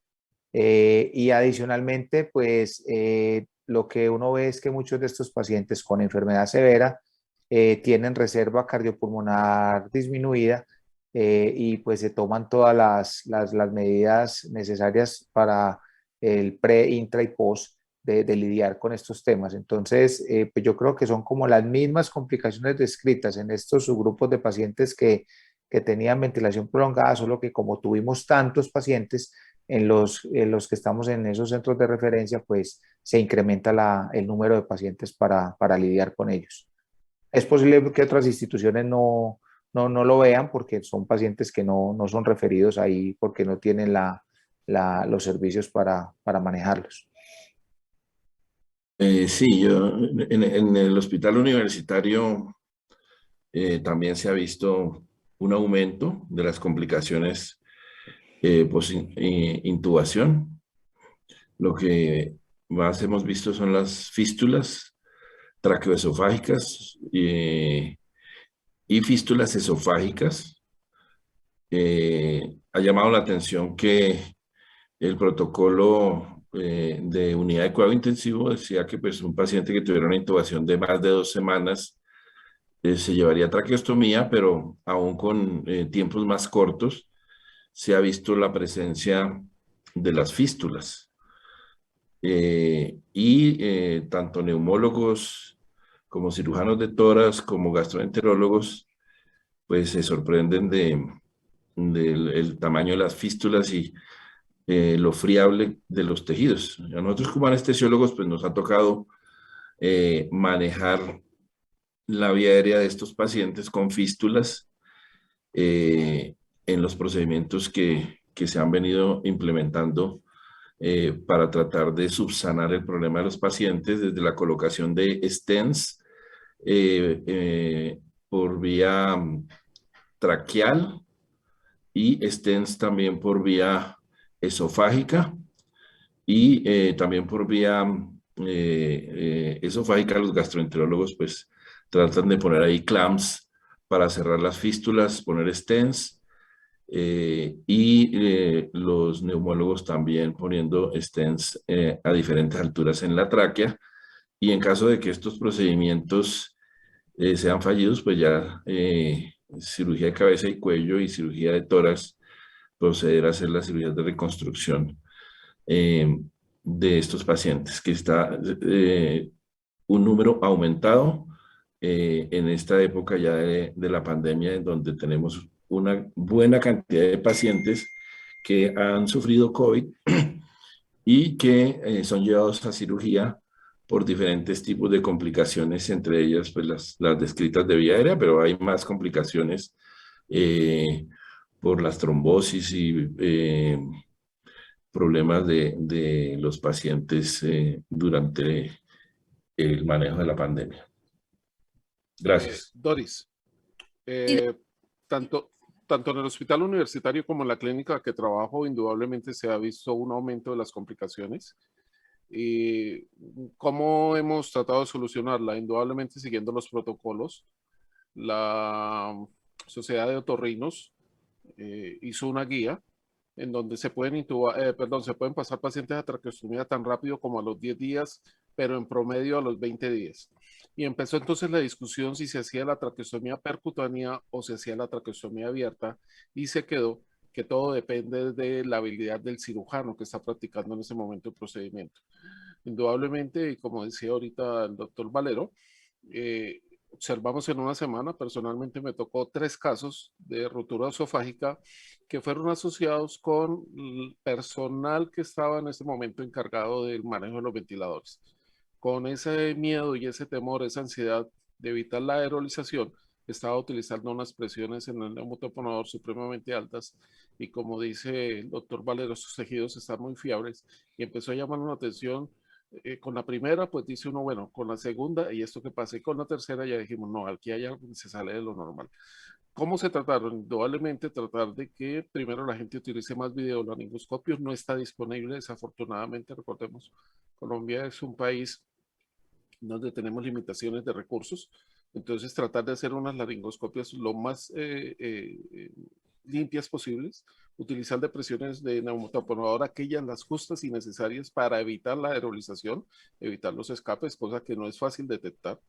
Y adicionalmente, pues lo que uno ve es que muchos de estos pacientes con enfermedad severa tienen reserva cardiopulmonar disminuida, y pues se toman todas las medidas necesarias para el pre, intra y post de lidiar con estos temas. Entonces, pues yo creo que son como las mismas complicaciones descritas en estos subgrupos de pacientes que tenían ventilación prolongada, solo que como tuvimos tantos pacientes en los que estamos en esos centros de referencia, pues se incrementa el número de pacientes para lidiar con ellos. Es posible que otras instituciones no lo vean porque son pacientes que no son referidos ahí porque no tienen los servicios para manejarlos. Sí, yo en el hospital universitario también se ha visto un aumento de las complicaciones post-intubación. Lo que más hemos visto son las fístulas traqueoesofágicas y fístulas esofágicas. Ha llamado la atención que el protocolo de unidad de cuidado intensivo decía que pues, un paciente que tuviera una intubación de más de 2 semanas se llevaría traqueostomía, pero aún con tiempos más cortos se ha visto la presencia de las fístulas. Tanto neumólogos como cirujanos de tórax, como gastroenterólogos, pues se sorprenden del tamaño de las fístulas y lo friable de los tejidos. A nosotros como anestesiólogos, pues nos ha tocado manejar la vía aérea de estos pacientes con fístulas en los procedimientos que se han venido implementando para tratar de subsanar el problema de los pacientes, desde la colocación de stents por vía traqueal y stents también por vía esofágica y también por vía esofágica. Los gastroenterólogos pues tratan de poner ahí clamps para cerrar las fístulas, poner stents, los neumólogos también poniendo stents a diferentes alturas en la tráquea, y en caso de que estos procedimientos sean fallidos, pues ya cirugía de cabeza y cuello y cirugía de tórax, proceder a hacer la cirugía de reconstrucción de estos pacientes, que está un número aumentado en esta época ya de la pandemia, en donde tenemos una buena cantidad de pacientes que han sufrido COVID y que son llevados a cirugía por diferentes tipos de complicaciones, entre ellas pues las descritas de vía aérea, pero hay más complicaciones por las trombosis y problemas de los pacientes durante el manejo de la pandemia. Gracias. Doris, tanto en el hospital universitario como en la clínica que trabajo, indudablemente se ha visto un aumento de las complicaciones. ¿Y cómo hemos tratado de solucionarla? Indudablemente siguiendo los protocolos. La Sociedad de Otorrinos hizo una guía en donde se pueden se pueden pasar pacientes a traqueostomía tan rápido como a los 10 días, pero en promedio a los 20 días. Y empezó entonces la discusión si se hacía la traqueostomía percutánea o se hacía la traqueostomía abierta, y se quedó que todo depende de la habilidad del cirujano que está practicando en ese momento el procedimiento. Indudablemente, y como decía ahorita el doctor Valero, observamos en una semana, personalmente me tocó 3 casos de rotura esofágica que fueron asociados con el personal que estaba en ese momento encargado del manejo de los ventiladores. Con ese miedo y ese temor, esa ansiedad de evitar la aerolización, estaba utilizando unas presiones en el neumotaponador supremamente altas y, como dice el doctor Valero, sus tejidos están muy fiables y empezó a llamar la atención. Con la primera, pues dice uno, bueno, con la segunda y esto que pasa, y con la tercera ya dijimos, no, aquí hay algo que se sale de lo normal. ¿Cómo se trataron? Indudablemente tratar de que primero la gente utilice más videolaringoscopios. No está disponible, desafortunadamente, recordemos, Colombia es un país donde tenemos limitaciones de recursos, entonces tratar de hacer unas laringoscopias lo más limpias posibles, utilizar depresiones de neumotaponador, aquellas las justas y necesarias para evitar la aerolización, evitar los escapes, cosa que no es fácil detectar.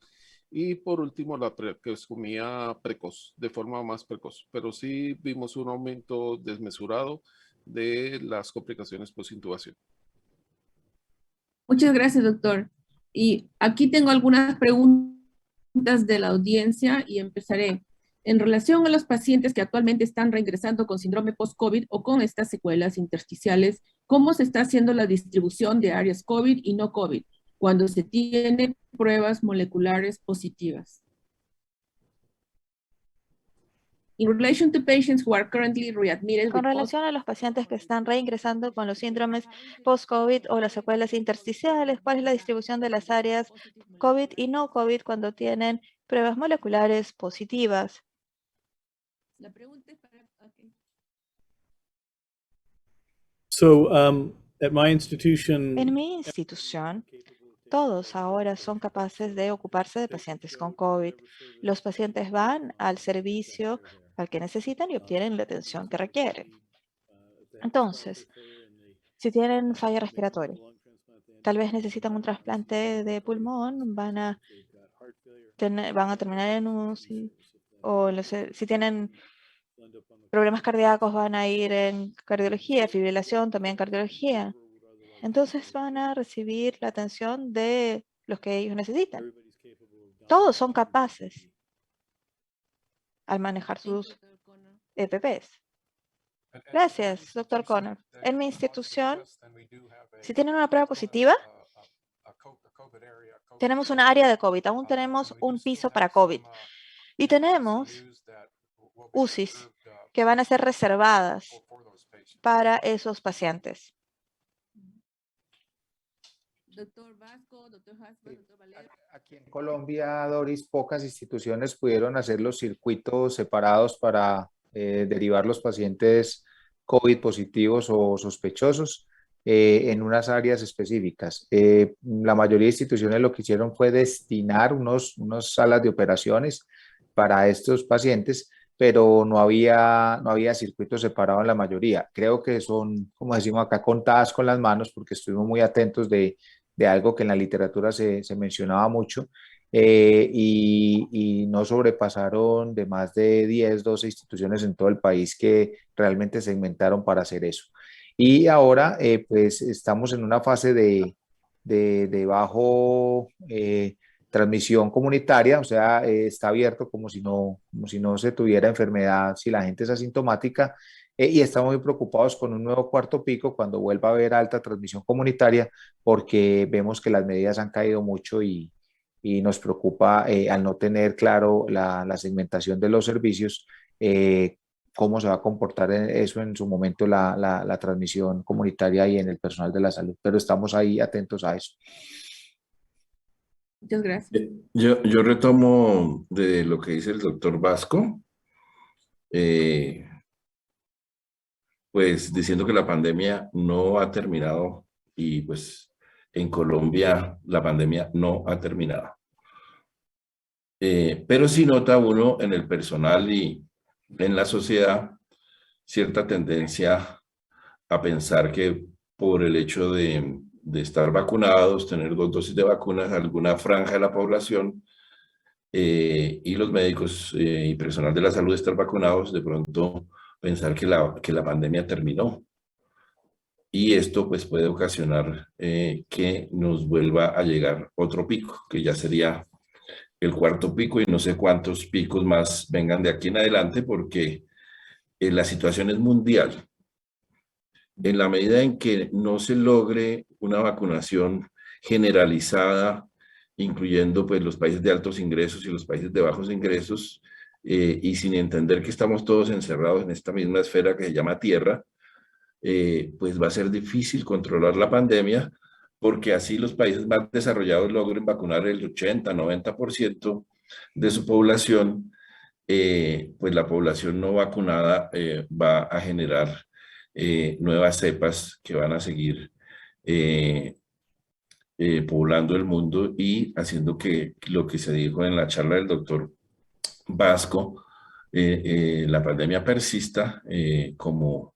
Y por último, la traqueostomía precoz, de forma más precoz. Pero sí vimos un aumento desmesurado de las complicaciones post-intubación. Muchas gracias, doctor. Y aquí tengo algunas preguntas de la audiencia y empezaré. En relación a los pacientes que actualmente están reingresando con síndrome post-COVID o con estas secuelas intersticiales, ¿cómo se está haciendo la distribución de áreas COVID y no COVID cuando se tiene pruebas moleculares positivas? In relation to patients who are currently readmitted Con with relación a los pacientes que están reingresando con los síndromes post-COVID o las secuelas intersticiales, ¿cuál es la distribución de las áreas COVID y no COVID cuando tienen pruebas moleculares positivas? La pregunta es para... Okay. So at my institution, En mi institución, todos ahora son capaces de ocuparse de pacientes con COVID. Los pacientes van al servicio al que necesitan y obtienen la atención que requieren. Entonces, si tienen falla respiratoria, tal vez necesitan un trasplante de pulmón, van a terminar en UCI, o si tienen problemas cardíacos van a ir en cardiología, fibrilación también cardiología. Entonces van a recibir la atención de los que ellos necesitan. Todos son capaces al manejar sus EPPs. Gracias, doctor Connor. En mi institución, si tienen una prueba positiva, tenemos una área de COVID. Aún tenemos un piso para COVID. Y tenemos UCIs que van a ser reservadas para esos pacientes. Doctor Vasco, doctor Hasman, doctor Valero. Aquí en Colombia, Doris, pocas instituciones pudieron hacer los circuitos separados para derivar los pacientes COVID positivos o sospechosos en unas áreas específicas. La mayoría de instituciones lo que hicieron fue destinar unas salas de operaciones para estos pacientes, pero no había circuitos separados en la mayoría. Creo que son, como decimos acá, contadas con las manos, porque estuvimos muy atentos de algo que en la literatura se mencionaba mucho, y no sobrepasaron de más de 10, 12 instituciones en todo el país que realmente segmentaron para hacer eso. Y ahora pues estamos en una fase de bajo transmisión comunitaria, o sea, está abierto como si no se tuviera enfermedad, si la gente es asintomática, y estamos muy preocupados con un nuevo cuarto pico cuando vuelva a haber alta transmisión comunitaria, porque vemos que las medidas han caído mucho y nos preocupa al no tener claro la segmentación de los servicios, cómo se va a comportar eso en su momento la transmisión comunitaria y en el personal de la salud. Pero estamos ahí atentos a eso. Muchas gracias. Yo retomo de lo que dice el doctor Vasco, pues diciendo que la pandemia no ha terminado y pues en Colombia la pandemia no ha terminado. Pero sí nota uno en el personal y en la sociedad cierta tendencia a pensar que por el hecho de estar vacunados, tener 2 dosis de vacunas, alguna franja de la población y los médicos y personal de la salud estar vacunados, de pronto pensar que la pandemia terminó. Y esto pues puede ocasionar que nos vuelva a llegar otro pico, que ya sería el cuarto pico y no sé cuántos picos más vengan de aquí en adelante porque la situación es mundial. En la medida en que no se logre una vacunación generalizada, incluyendo pues los países de altos ingresos y los países de bajos ingresos, y sin entender que estamos todos encerrados en esta misma esfera que se llama Tierra, pues va a ser difícil controlar la pandemia, porque así los países más desarrollados logren vacunar el 80-90% de su población, pues la población no vacunada va a generar nuevas cepas que van a seguir poblando el mundo y haciendo que lo que se dijo en la charla del doctor Vasco, la pandemia persista como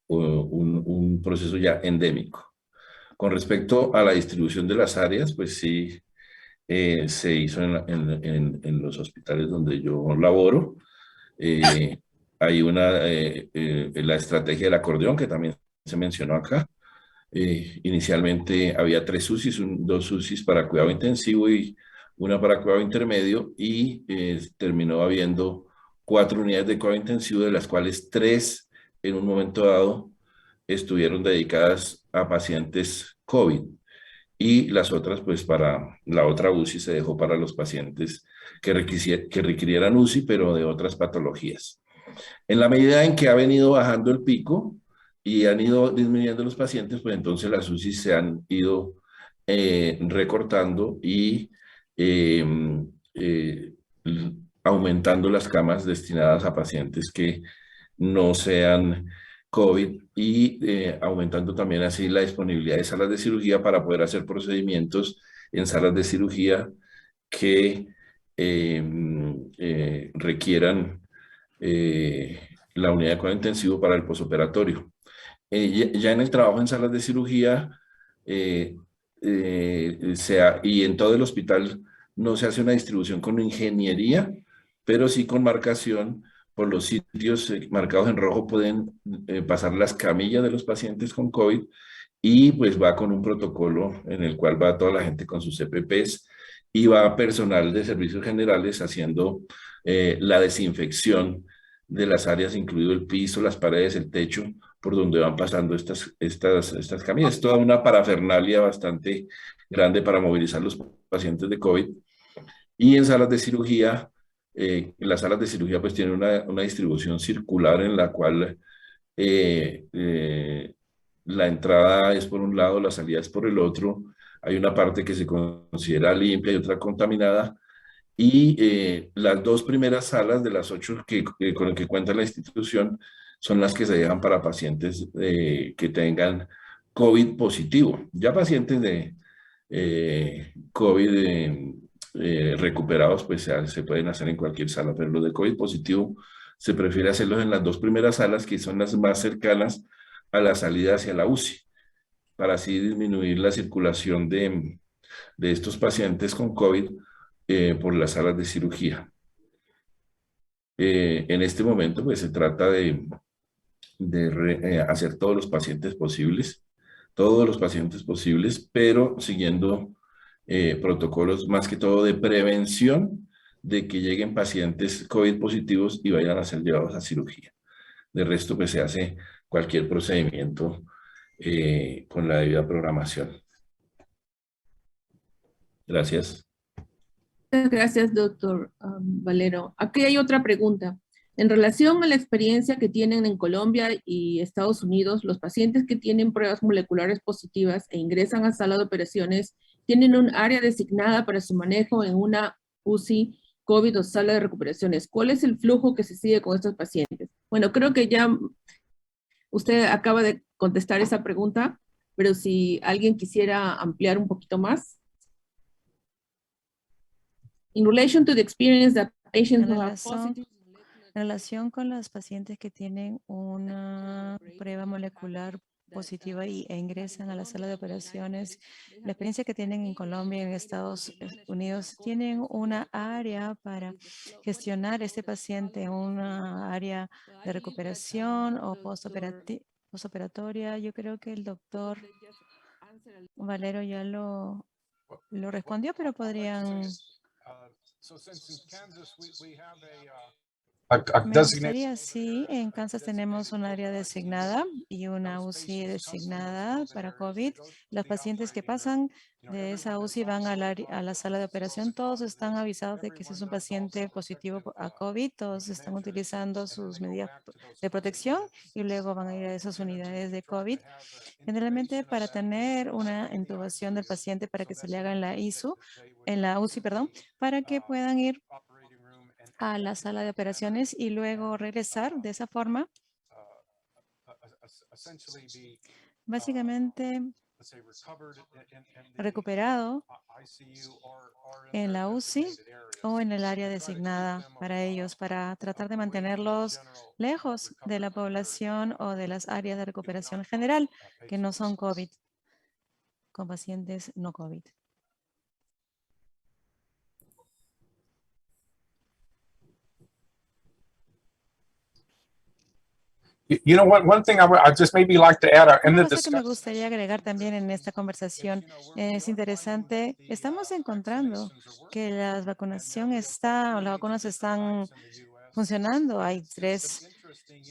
un proceso ya endémico. Con respecto a la distribución de las áreas, pues sí, se hizo en los hospitales donde yo laboro. Hay la estrategia del acordeón que también se mencionó acá. Inicialmente había 3 UCIs, 2 UCIs para cuidado intensivo y una para cuidado intermedio, y terminó habiendo 4 unidades de cuidado intensivo, de las cuales 3 en un momento dado estuvieron dedicadas a pacientes COVID, y las otras, pues para la otra UCI se dejó para los pacientes que requirieran UCI, pero de otras patologías. En la medida en que ha venido bajando el pico y han ido disminuyendo los pacientes, pues entonces las UCI se han ido recortando y aumentando las camas destinadas a pacientes que no sean COVID, y aumentando también así la disponibilidad de salas de cirugía para poder hacer procedimientos en salas de cirugía que requieran la unidad de cuidado intensivo para el posoperatorio. Ya en el trabajo en salas de cirugía y en todo el hospital no se hace una distribución con ingeniería, pero sí con marcación. Por los sitios marcados en rojo pueden pasar las camillas de los pacientes con COVID, y pues va con un protocolo en el cual va toda la gente con sus EPPs y va personal de servicios generales haciendo la desinfección de las áreas, incluido el piso, las paredes, el techo, por donde van pasando estas camillas. Es toda una parafernalia bastante grande para movilizar los pacientes de COVID. Y en salas de cirugía, las salas de cirugía pues tienen una distribución circular en la cual la entrada es por un lado, la salida es por el otro. Hay una parte que se considera limpia y otra contaminada. Y las 2 primeras salas de las 8 con las que cuenta la institución son las que se dejan para pacientes que tengan COVID positivo. Ya pacientes de COVID recuperados, pues se pueden hacer en cualquier sala, pero los de COVID positivo se prefiere hacerlos en las 2 primeras salas, que son las más cercanas a la salida hacia la UCI, para así disminuir la circulación de estos pacientes con COVID por las salas de cirugía. En este momento, pues se trata de hacer todos los pacientes posibles, pero siguiendo protocolos más que todo de prevención de que lleguen pacientes COVID positivos y vayan a ser llevados a cirugía. De resto, pues se hace cualquier procedimiento con la debida programación. Gracias. Gracias, doctor Valero. Aquí hay otra pregunta. En relación a la experiencia que tienen en Colombia y Estados Unidos, los pacientes que tienen pruebas moleculares positivas e ingresan a sala de operaciones tienen un área designada para su manejo en una UCI, COVID o sala de recuperaciones. ¿Cuál es el flujo que se sigue con estos pacientes? Bueno, creo que ya usted acaba de contestar esa pregunta, pero si alguien quisiera ampliar un poquito más. In relation to the experience that patients who have positive... En relación con los pacientes que tienen una prueba molecular positiva e ingresan a la sala de operaciones, la experiencia que tienen en Colombia y en Estados Unidos, tienen una área para gestionar este paciente, una área de recuperación o postoperatoria. Yo creo que el doctor Valero ya lo respondió, pero podrían a Me designated gustaría, sí, en Kansas tenemos un área designada y una UCI designada para COVID. Los pacientes que pasan de esa UCI van a la sala de operación. Todos están avisados de que si es un paciente positivo a COVID, todos están utilizando sus medidas de protección y luego van a ir a esas unidades de COVID. Generalmente para tener una intubación del paciente para que se le haga en la UCI, perdón, para que puedan ir a la sala de operaciones y luego regresar de esa forma, básicamente recuperado en la UCI o en el área designada para ellos, para tratar de mantenerlos lejos de la población o de las áreas de recuperación general que no son COVID, con pacientes no COVID. You know what? One thing I just maybe like to add in Una the cosa que me discussion. gustaría agregar también en esta conversación es interesante. Estamos encontrando que la vacunación está, o las vacunas están funcionando. Hay 3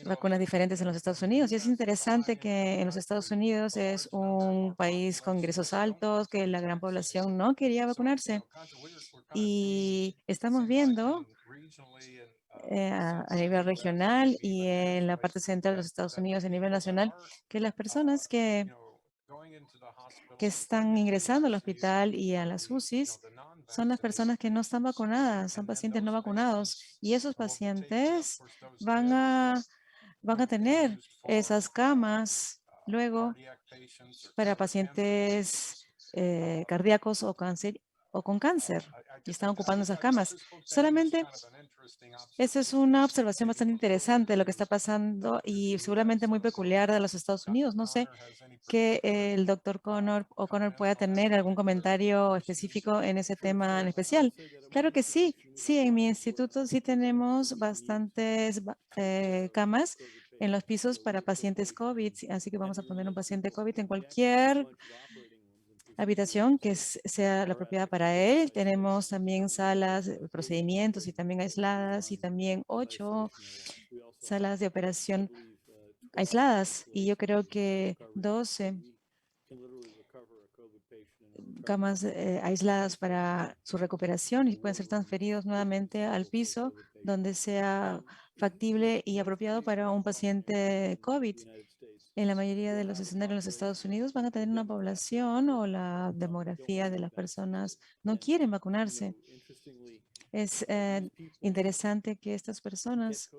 vacunas diferentes en los Estados Unidos y es interesante que en los Estados Unidos es un país con ingresos altos, que la gran población no quería vacunarse. Y estamos viendo a nivel regional y en la parte central de los Estados Unidos a nivel nacional, que las personas que están ingresando al hospital y a las UCIs son las personas que no están vacunadas, son pacientes no vacunados. Y esos pacientes van a tener esas camas luego para pacientes cardíacos o cáncer o con cáncer y están ocupando esas camas. Solamente esa es una observación bastante interesante de lo que está pasando y seguramente muy peculiar de los Estados Unidos. No sé que el doctor O'Connor pueda tener algún comentario específico en ese tema en especial. Claro que sí. Sí, en mi instituto sí tenemos bastantes camas en los pisos para pacientes COVID. Así que vamos a poner un paciente COVID en cualquier habitación que sea la propiedad para él. Tenemos también salas de procedimientos y también aisladas y también 8 salas de operación aisladas. Y yo creo que 12 camas aisladas para su recuperación y pueden ser transferidos nuevamente al piso donde sea factible y apropiado para un paciente COVID. En la mayoría de los escenarios en los Estados Unidos van a tener una población o la demografía de las personas no quieren vacunarse. Es interesante que estas personas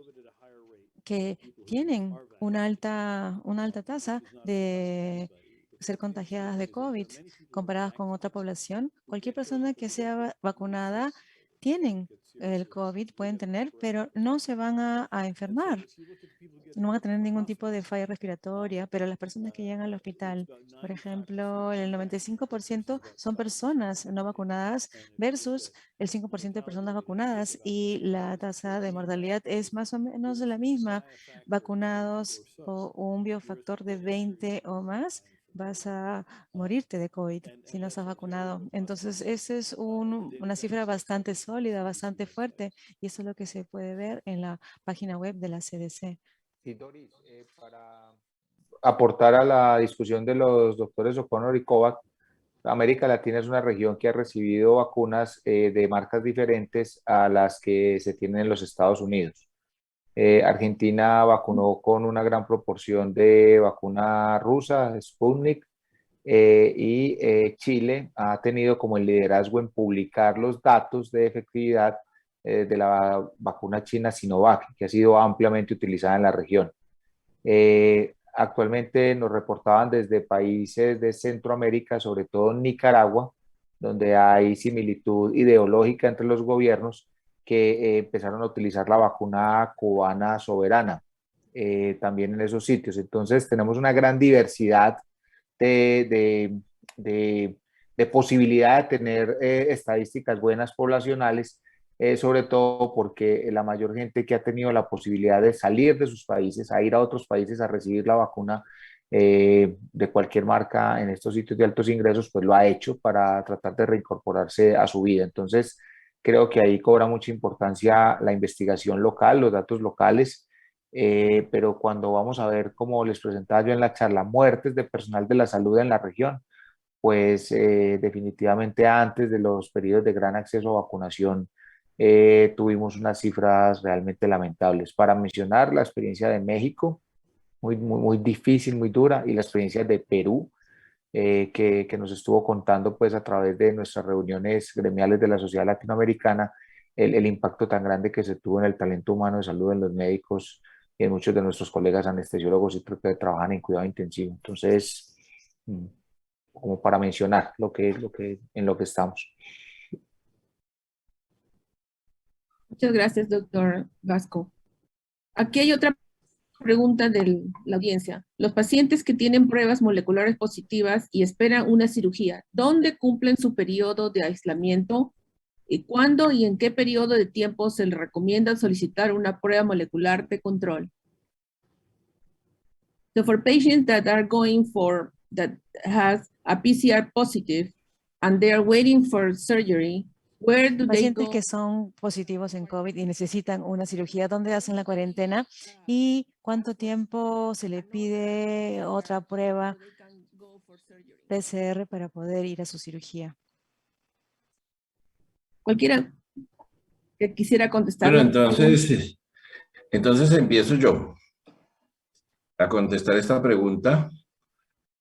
que tienen una alta tasa de ser contagiadas de COVID comparadas con otra población, cualquier persona que sea vacunada tienen el COVID, pueden tener, pero no se van a enfermar. No van a tener ningún tipo de falla respiratoria, pero las personas que llegan al hospital, por ejemplo, el 95% son personas no vacunadas versus el 5% de personas vacunadas y la tasa de mortalidad es más o menos la misma. Vacunados o un biofactor de 20 o más, vas a morirte de COVID si no estás vacunado. Entonces, esa es una cifra bastante sólida, bastante fuerte, y eso es lo que se puede ver en la página web de la CDC. Sí, Doris, para aportar a la discusión de los doctores O'Connor y Kovac, América Latina es una región que ha recibido vacunas de marcas diferentes a las que se tienen en los Estados Unidos. Argentina vacunó con una gran proporción de vacuna rusa, Sputnik, y Chile ha tenido como el liderazgo en publicar los datos de efectividad de la vacuna china Sinovac, que ha sido ampliamente utilizada en la región. Actualmente nos reportaban desde países de Centroamérica, sobre todo Nicaragua, donde hay similitud ideológica entre los gobiernos, que empezaron a utilizar la vacuna cubana soberana también en esos sitios. Entonces tenemos una gran diversidad de posibilidad de tener estadísticas buenas poblacionales, sobre todo porque la mayor gente que ha tenido la posibilidad de salir de sus países, a ir a otros países a recibir la vacuna de cualquier marca en estos sitios de altos ingresos, pues lo ha hecho para tratar de reincorporarse a su vida. Entonces, Creo que ahí cobra mucha importancia la investigación local, los datos locales, pero cuando vamos a ver, como les presentaba yo en la charla, muertes de personal de la salud en la región, pues definitivamente antes de los periodos de gran acceso a vacunación, tuvimos unas cifras realmente lamentables. Para mencionar la experiencia de México, muy difícil, muy dura, y la experiencia de Perú, que nos estuvo contando pues a través de nuestras reuniones gremiales de la sociedad latinoamericana, el impacto tan grande que se tuvo en el talento humano de salud, en los médicos y en muchos de nuestros colegas anestesiólogos y que trabajan en cuidado intensivo. Entonces, como para mencionar en lo que estamos. Muchas gracias, doctor Vasco. Aquí hay otra pregunta de la audiencia. Los pacientes que tienen pruebas moleculares positivas y esperan una cirugía, ¿dónde cumplen su periodo de aislamiento? ¿Y cuándo y en qué periodo de tiempo se les recomienda solicitar una prueba molecular de control? So for patients that has a PCR positive and they are waiting for surgery, where do they Pacientes go? que son positivos en COVID y necesitan una cirugía, ¿dónde hacen la cuarentena? ¿Y cuánto tiempo se le pide otra prueba PCR para poder ir a su cirugía? Cualquiera que quisiera contestar. Bueno, entonces empiezo yo a contestar esta pregunta,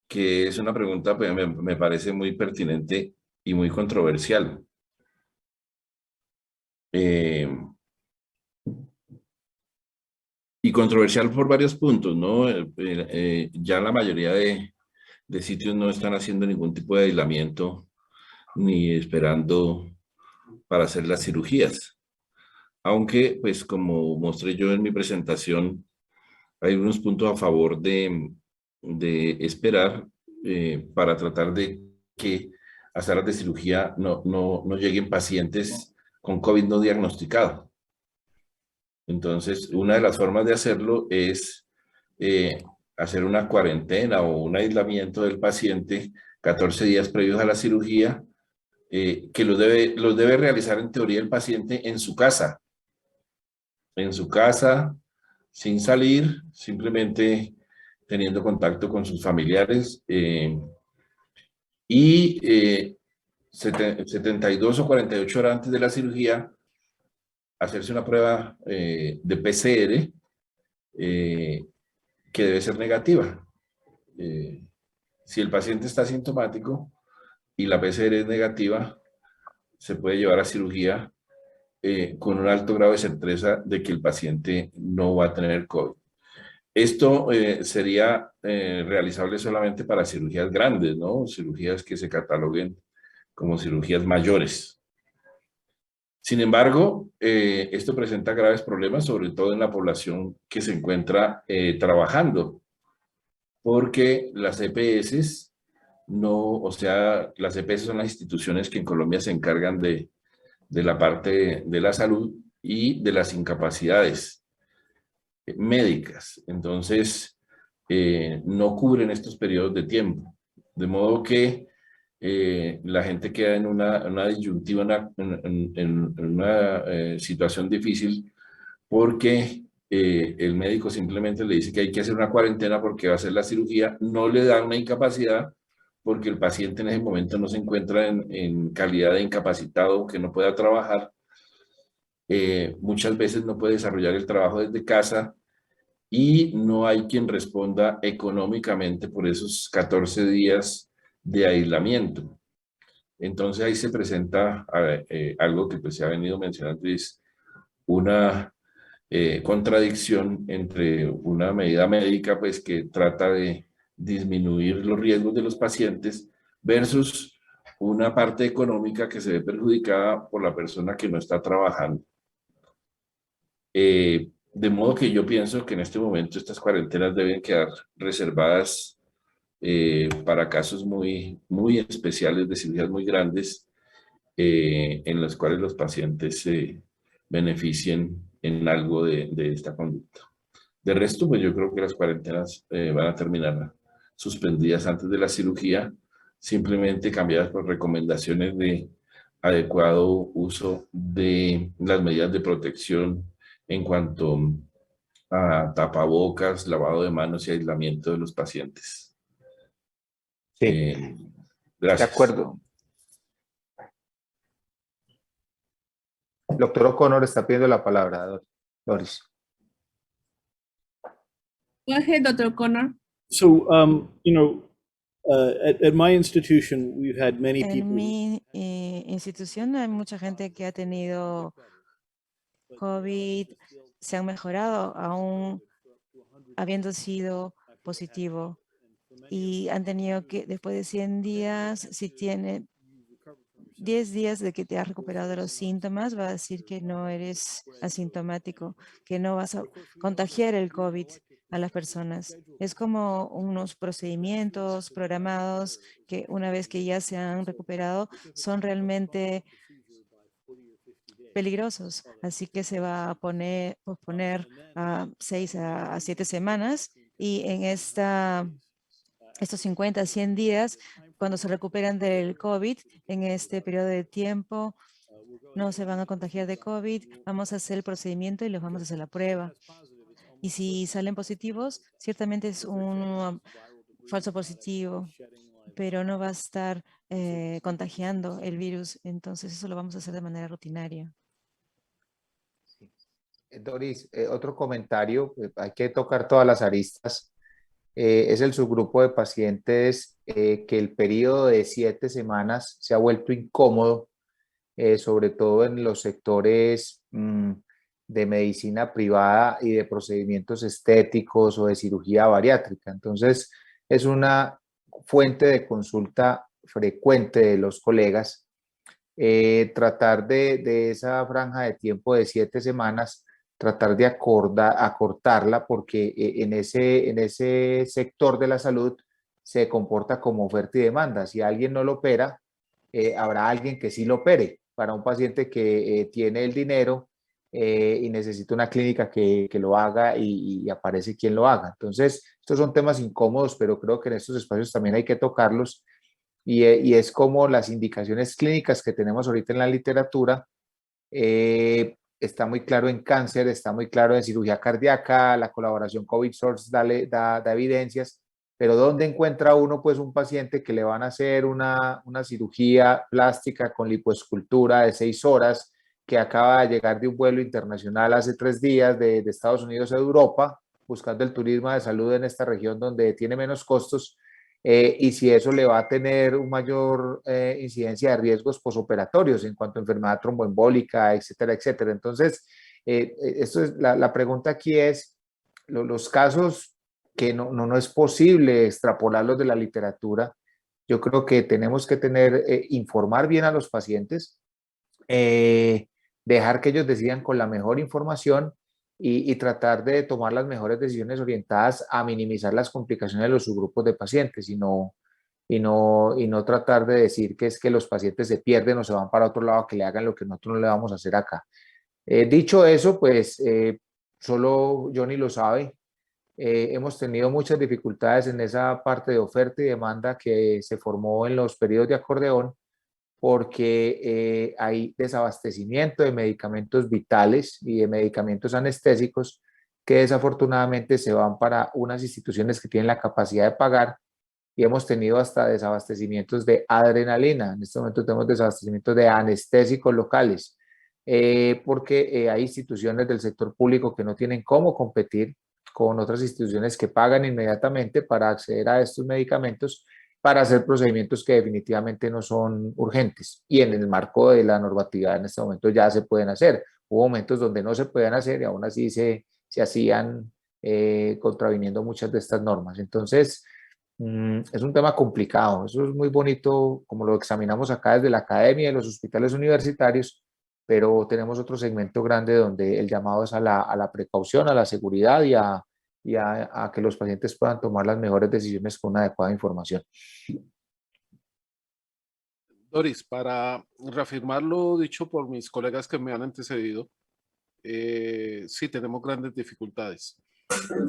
que es una pregunta que me parece muy pertinente y muy controversial. Y controversial por varios puntos, ¿no? Ya la mayoría de sitios no están haciendo ningún tipo de aislamiento ni esperando para hacer las cirugías. Aunque, pues, como mostré yo en mi presentación, hay unos puntos a favor de esperar para tratar de que a salas de cirugía no lleguen pacientes con COVID no diagnosticado. Entonces, una de las formas de hacerlo es hacer una cuarentena o un aislamiento del paciente 14 días previos a la cirugía, que los debe realizar en teoría el paciente en su casa. En su casa, sin salir, simplemente teniendo contacto con sus familiares. Y 72 o 48 horas antes de la cirugía, hacerse una prueba de PCR que debe ser negativa. Si el paciente está asintomático y la PCR es negativa, se puede llevar a cirugía con un alto grado de certeza de que el paciente no va a tener COVID. Esto sería realizable solamente para cirugías grandes, ¿no? Cirugías que se cataloguen como cirugías mayores. Sin embargo, esto presenta graves problemas, sobre todo en la población que se encuentra trabajando, porque las EPS las EPS son las instituciones que en Colombia se encargan de la parte de la salud y de las incapacidades médicas. Entonces, no cubren estos periodos de tiempo, de modo que la gente queda en una disyuntiva, en una situación difícil, porque el médico simplemente le dice que hay que hacer una cuarentena porque va a hacer la cirugía, no le da una incapacidad porque el paciente en ese momento no se encuentra en calidad de incapacitado, que no pueda trabajar. Muchas veces no puede desarrollar el trabajo desde casa y no hay quien responda económicamente por esos 14 días de aislamiento. Entonces ahí se presenta algo que pues se ha venido mencionando, es una contradicción entre una medida médica pues que trata de disminuir los riesgos de los pacientes versus una parte económica que se ve perjudicada por la persona que no está trabajando. De modo que yo pienso que en este momento estas cuarentenas deben quedar reservadas para casos muy especiales de cirugías muy grandes, en los cuales los pacientes se beneficien en algo de esta conducta. De resto, pues yo creo que las cuarentenas van a terminar suspendidas antes de la cirugía, simplemente cambiadas por recomendaciones de adecuado uso de las medidas de protección en cuanto a tapabocas, lavado de manos y aislamiento de los pacientes. Sí, Gracias. de acuerdo. Doctor O'Connor está pidiendo la palabra, Doris. Go ahead, Dr. O'Connor. So, at my institution, we've had many En people. mi institución hay mucha gente que ha tenido COVID, se han mejorado aún habiendo sido positivo y han tenido que, después de 100 días, si tiene 10 días de que te has recuperado de los síntomas, va a decir que no eres asintomático, que no vas a contagiar el COVID a las personas. Es como unos procedimientos programados que una vez que ya se han recuperado son realmente peligrosos. Así que se va a posponer a 6 a 7 semanas y en estos 50, 100 días, cuando se recuperan del COVID, en este periodo de tiempo, no se van a contagiar de COVID, vamos a hacer el procedimiento y les vamos a hacer la prueba. Y si salen positivos, ciertamente es un falso positivo, pero no va a estar contagiando el virus. Entonces, eso lo vamos a hacer de manera rutinaria. Doris, otro comentario, hay que tocar todas las aristas. Es el subgrupo de pacientes que el periodo de 7 semanas se ha vuelto incómodo, sobre todo en los sectores de medicina privada y de procedimientos estéticos o de cirugía bariátrica. Entonces, es una fuente de consulta frecuente de los colegas. Tratar de esa franja de tiempo de 7 semanas, tratar de acortarla porque en ese sector de la salud se comporta como oferta y demanda. Si alguien no lo opera, habrá alguien que sí lo opere para un paciente que tiene el dinero y necesita una clínica que lo haga y aparece quien lo haga. Entonces, estos son temas incómodos, pero creo que en estos espacios también hay que tocarlos y es como las indicaciones clínicas que tenemos ahorita en la literatura. Está muy claro en cáncer, está muy claro en cirugía cardíaca, la colaboración COVID-SORS da evidencias, pero ¿dónde encuentra uno pues un paciente que le van a hacer una cirugía plástica con lipoescultura de 6 horas, que acaba de llegar de un vuelo internacional hace 3 días de Estados Unidos a Europa, buscando el turismo de salud en esta región donde tiene menos costos? Y si eso le va a tener una mayor incidencia de riesgos posoperatorios en cuanto a enfermedad tromboembólica, etcétera, etcétera. Entonces, esto es, la pregunta aquí es, los casos que no es posible extrapolarlos de la literatura, yo creo que tenemos que informar bien a los pacientes, dejar que ellos decidan con la mejor información y tratar de tomar las mejores decisiones orientadas a minimizar las complicaciones de los subgrupos de pacientes y no tratar de decir que es que los pacientes se pierden o se van para otro lado, que le hagan lo que nosotros no le vamos a hacer acá. Dicho eso, pues solo Johnny lo sabe. Hemos tenido muchas dificultades en esa parte de oferta y demanda que se formó en los periodos de acordeón, porque hay desabastecimiento de medicamentos vitales y de medicamentos anestésicos que desafortunadamente se van para unas instituciones que tienen la capacidad de pagar, y hemos tenido hasta desabastecimientos de adrenalina. En este momento tenemos desabastecimientos de anestésicos locales, porque hay instituciones del sector público que no tienen cómo competir con otras instituciones que pagan inmediatamente para acceder a estos medicamentos, para hacer procedimientos que definitivamente no son urgentes. Y en el marco de la normatividad en este momento ya se pueden hacer. Hubo momentos donde no se podían hacer y aún así se hacían contraviniendo muchas de estas normas. Entonces, es un tema complicado. Eso es muy bonito como lo examinamos acá desde la academia y los hospitales universitarios, pero tenemos otro segmento grande donde el llamado es a la precaución, a la seguridad y a que los pacientes puedan tomar las mejores decisiones con una adecuada información. Doris, para reafirmar lo dicho por mis colegas que me han antecedido, sí tenemos grandes dificultades.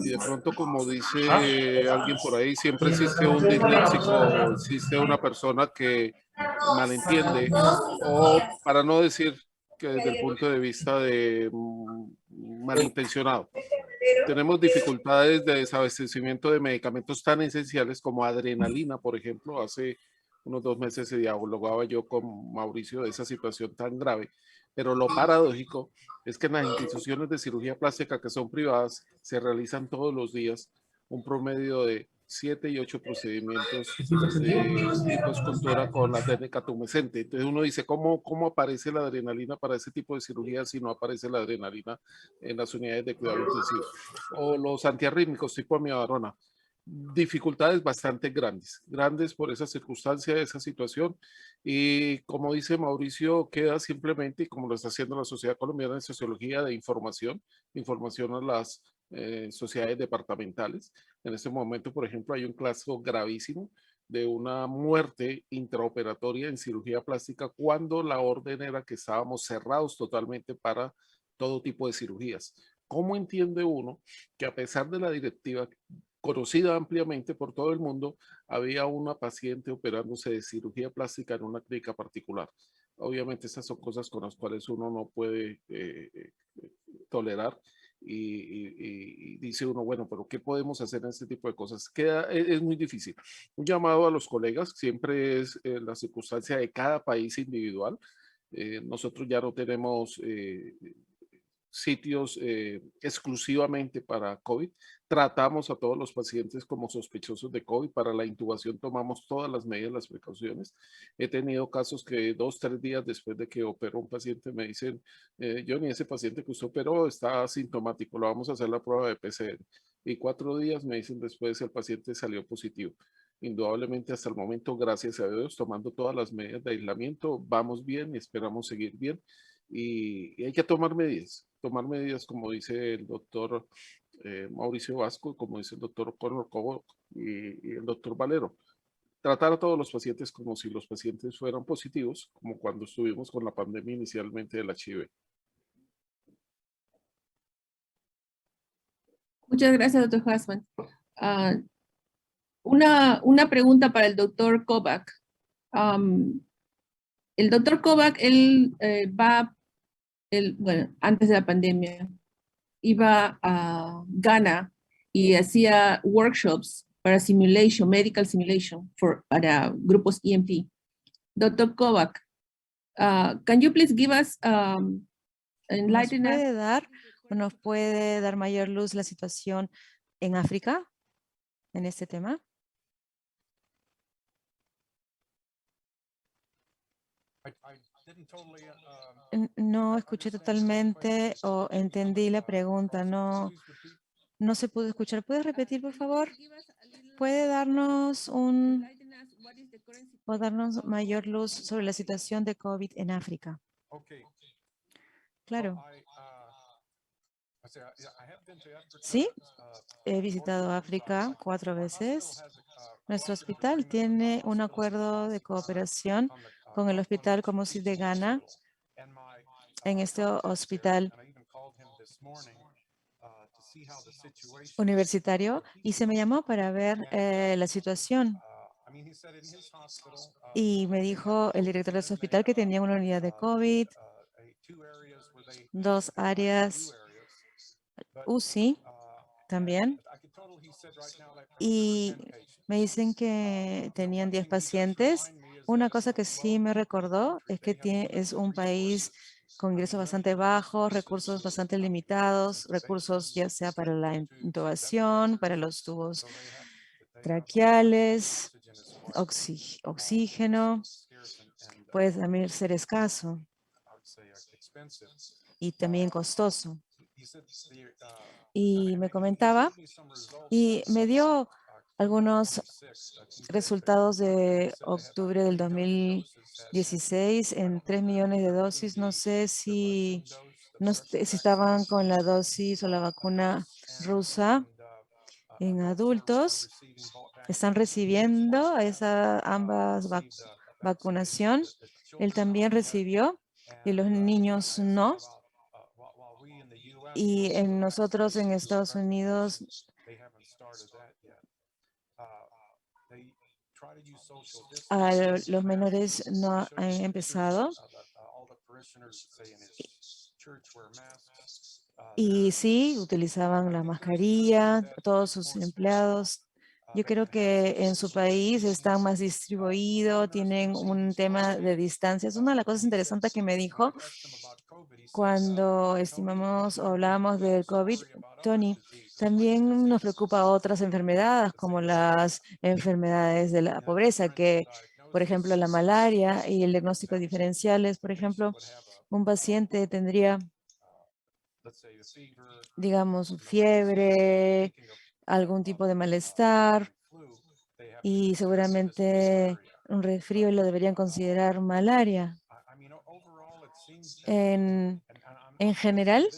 Y de pronto, como dice alguien por ahí, siempre existe un disléxico, existe una persona que malentiende, o para no decir que desde el punto de vista de malintencionado. Tenemos dificultades de desabastecimiento de medicamentos tan esenciales como adrenalina, por ejemplo. Hace unos 2 meses se dialogaba yo con Mauricio de esa situación tan grave, pero lo paradójico es que en las instituciones de cirugía plástica que son privadas se realizan todos los días un promedio de 7 y 8 procedimientos de lipoescultura con la técnica tumescente. Entonces uno dice, ¿cómo aparece la adrenalina para ese tipo de cirugía si no aparece la adrenalina en las unidades de cuidado intensivo? O los antiarrítmicos tipo amiodarona. Dificultades bastante grandes por esa circunstancia, esa situación. Y como dice Mauricio, queda simplemente, como lo está haciendo la Sociedad Colombiana de Sociología, de información a las sociedades departamentales. En este momento, por ejemplo, hay un caso gravísimo de una muerte intraoperatoria en cirugía plástica cuando la orden era que estábamos cerrados totalmente para todo tipo de cirugías. ¿Cómo entiende uno que a pesar de la directiva conocida ampliamente por todo el mundo, había una paciente operándose de cirugía plástica en una clínica particular? Obviamente esas son cosas con las cuales uno no puede tolerar y dice uno, bueno, pero ¿qué podemos hacer en este tipo de cosas? Es muy difícil. Un llamado a los colegas siempre es la circunstancia de cada país individual. Nosotros ya no tenemos sitios exclusivamente para COVID. Tratamos a todos los pacientes como sospechosos de COVID. Para la intubación tomamos todas las medidas, las precauciones. He tenido casos que 2, 3 días después de que operó un paciente me dicen, Johnny, ese paciente que usted operó está asintomático, lo vamos a hacer la prueba de PCR. Y 4 días me dicen después el paciente salió positivo. Indudablemente hasta el momento, gracias a Dios, tomando todas las medidas de aislamiento, vamos bien y esperamos seguir bien. Y hay que tomar medidas como dice el doctor Mauricio Vasco, como dice el doctor Conor Cobo y el doctor Valero. Tratar a todos los pacientes como si los pacientes fueran positivos, como cuando estuvimos con la pandemia inicialmente del HIV. Muchas gracias, doctor Hassman. Una pregunta para el doctor Kovac. El doctor Kovac, él bueno, antes de la pandemia, iba a Ghana y hacía workshops para simulation, medical simulation, para grupos EMT. Dr. Kovac, can you please give us enlighten us? ¿Nos puede dar mayor luz la situación en África en este tema? No escuché totalmente o entendí la pregunta, no se pudo escuchar. ¿Puede repetir, por favor? ¿Puede darnos mayor luz sobre la situación de COVID en África? Claro. Sí, he visitado África 4 veces. Nuestro hospital tiene un acuerdo de cooperación con el Hospital Komosi de Ghana. En este hospital universitario y se me llamó para ver la situación. Y me dijo el director de ese hospital que tenía una unidad de COVID, 2 áreas UCI también. Y me dicen que tenían 10 pacientes. Una cosa que sí me recordó es que es un país con ingresos bastante bajos, recursos bastante limitados, recursos ya sea para la intubación, para los tubos traqueales, oxígeno, puede también ser escaso y también costoso. Y me comentaba y me dio algunos resultados de octubre del 2016 en 3 millones de dosis. No sé si estaban con la dosis o la vacuna rusa en adultos. Están recibiendo ambas vacunación. Él también recibió y los niños no. Y en nosotros en Estados Unidos los menores no han empezado. Y sí, utilizaban la mascarilla, todos sus empleados. Yo creo que en su país están más distribuidos, tienen un tema de distancia. Es una de las cosas interesantes que me dijo cuando estimamos o hablábamos del COVID, Tony. También nos preocupa otras enfermedades, como las enfermedades de la pobreza, que, por ejemplo, la malaria y el diagnóstico diferenciales. Por ejemplo, un paciente tendría, digamos, fiebre, algún tipo de malestar, y seguramente un resfrío lo deberían considerar malaria. En general,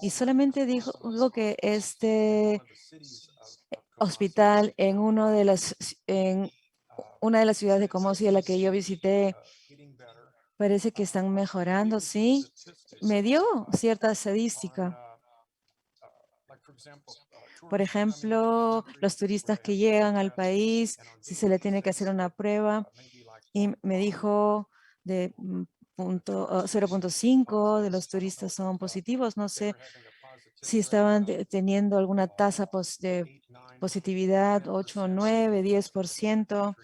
y solamente dijo que este hospital en una de las ciudades de Comosi a la que yo visité, parece que están mejorando, sí. Me dio cierta estadística. Por ejemplo, los turistas que llegan al país, si se le tiene que hacer una prueba, y me dijo de 0.5 de los turistas son positivos. No sé si estaban teniendo alguna tasa de positividad, 8, 9, 10%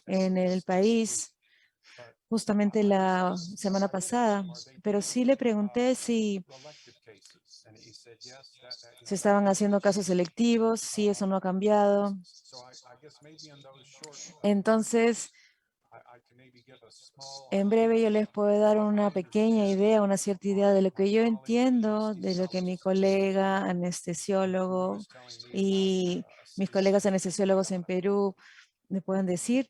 en el país, justamente la semana pasada. Pero sí le pregunté si se estaban haciendo casos selectivos, si eso no ha cambiado. Entonces, en breve yo les puedo dar una pequeña idea, una cierta idea de lo que yo entiendo, de lo que mi colega anestesiólogo y mis colegas anestesiólogos en Perú me pueden decir,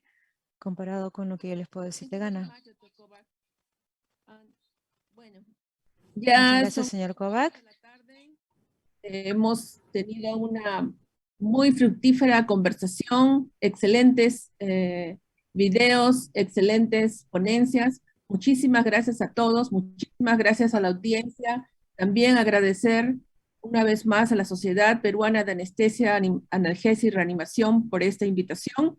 comparado con lo que yo les puedo decir de Ghana. Bueno, Muchas ya gracias, señor Kovac. hemos tenido una muy fructífera conversación, excelentes videos, excelentes ponencias. Muchísimas gracias a todos, muchísimas gracias a la audiencia. También agradecer una vez más a la Sociedad Peruana de Anestesia, Analgesia y Reanimación por esta invitación.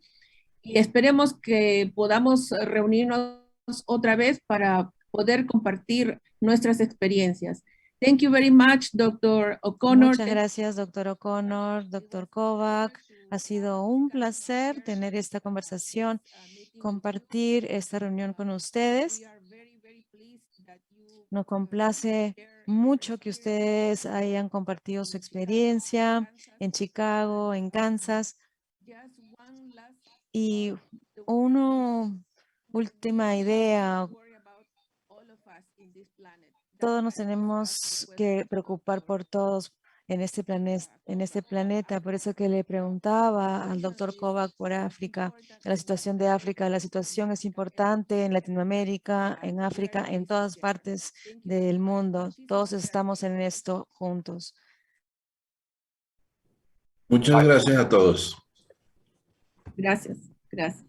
Y esperemos que podamos reunirnos otra vez para poder compartir nuestras experiencias. Thank you very much, Dr. O'Connor. Muchas gracias, doctor O'Connor, doctor Kovac. Ha sido un placer tener esta conversación, compartir esta reunión con ustedes. Nos complace mucho que ustedes hayan compartido su experiencia en Chicago, en Kansas. Y una última idea. Todos nos tenemos que preocupar por todos en este planeta. Por eso que le preguntaba al doctor Kovac por África, la situación de África. La situación es importante en Latinoamérica, en África, en todas partes del mundo. Todos estamos en esto juntos. Muchas gracias a todos. Gracias, gracias.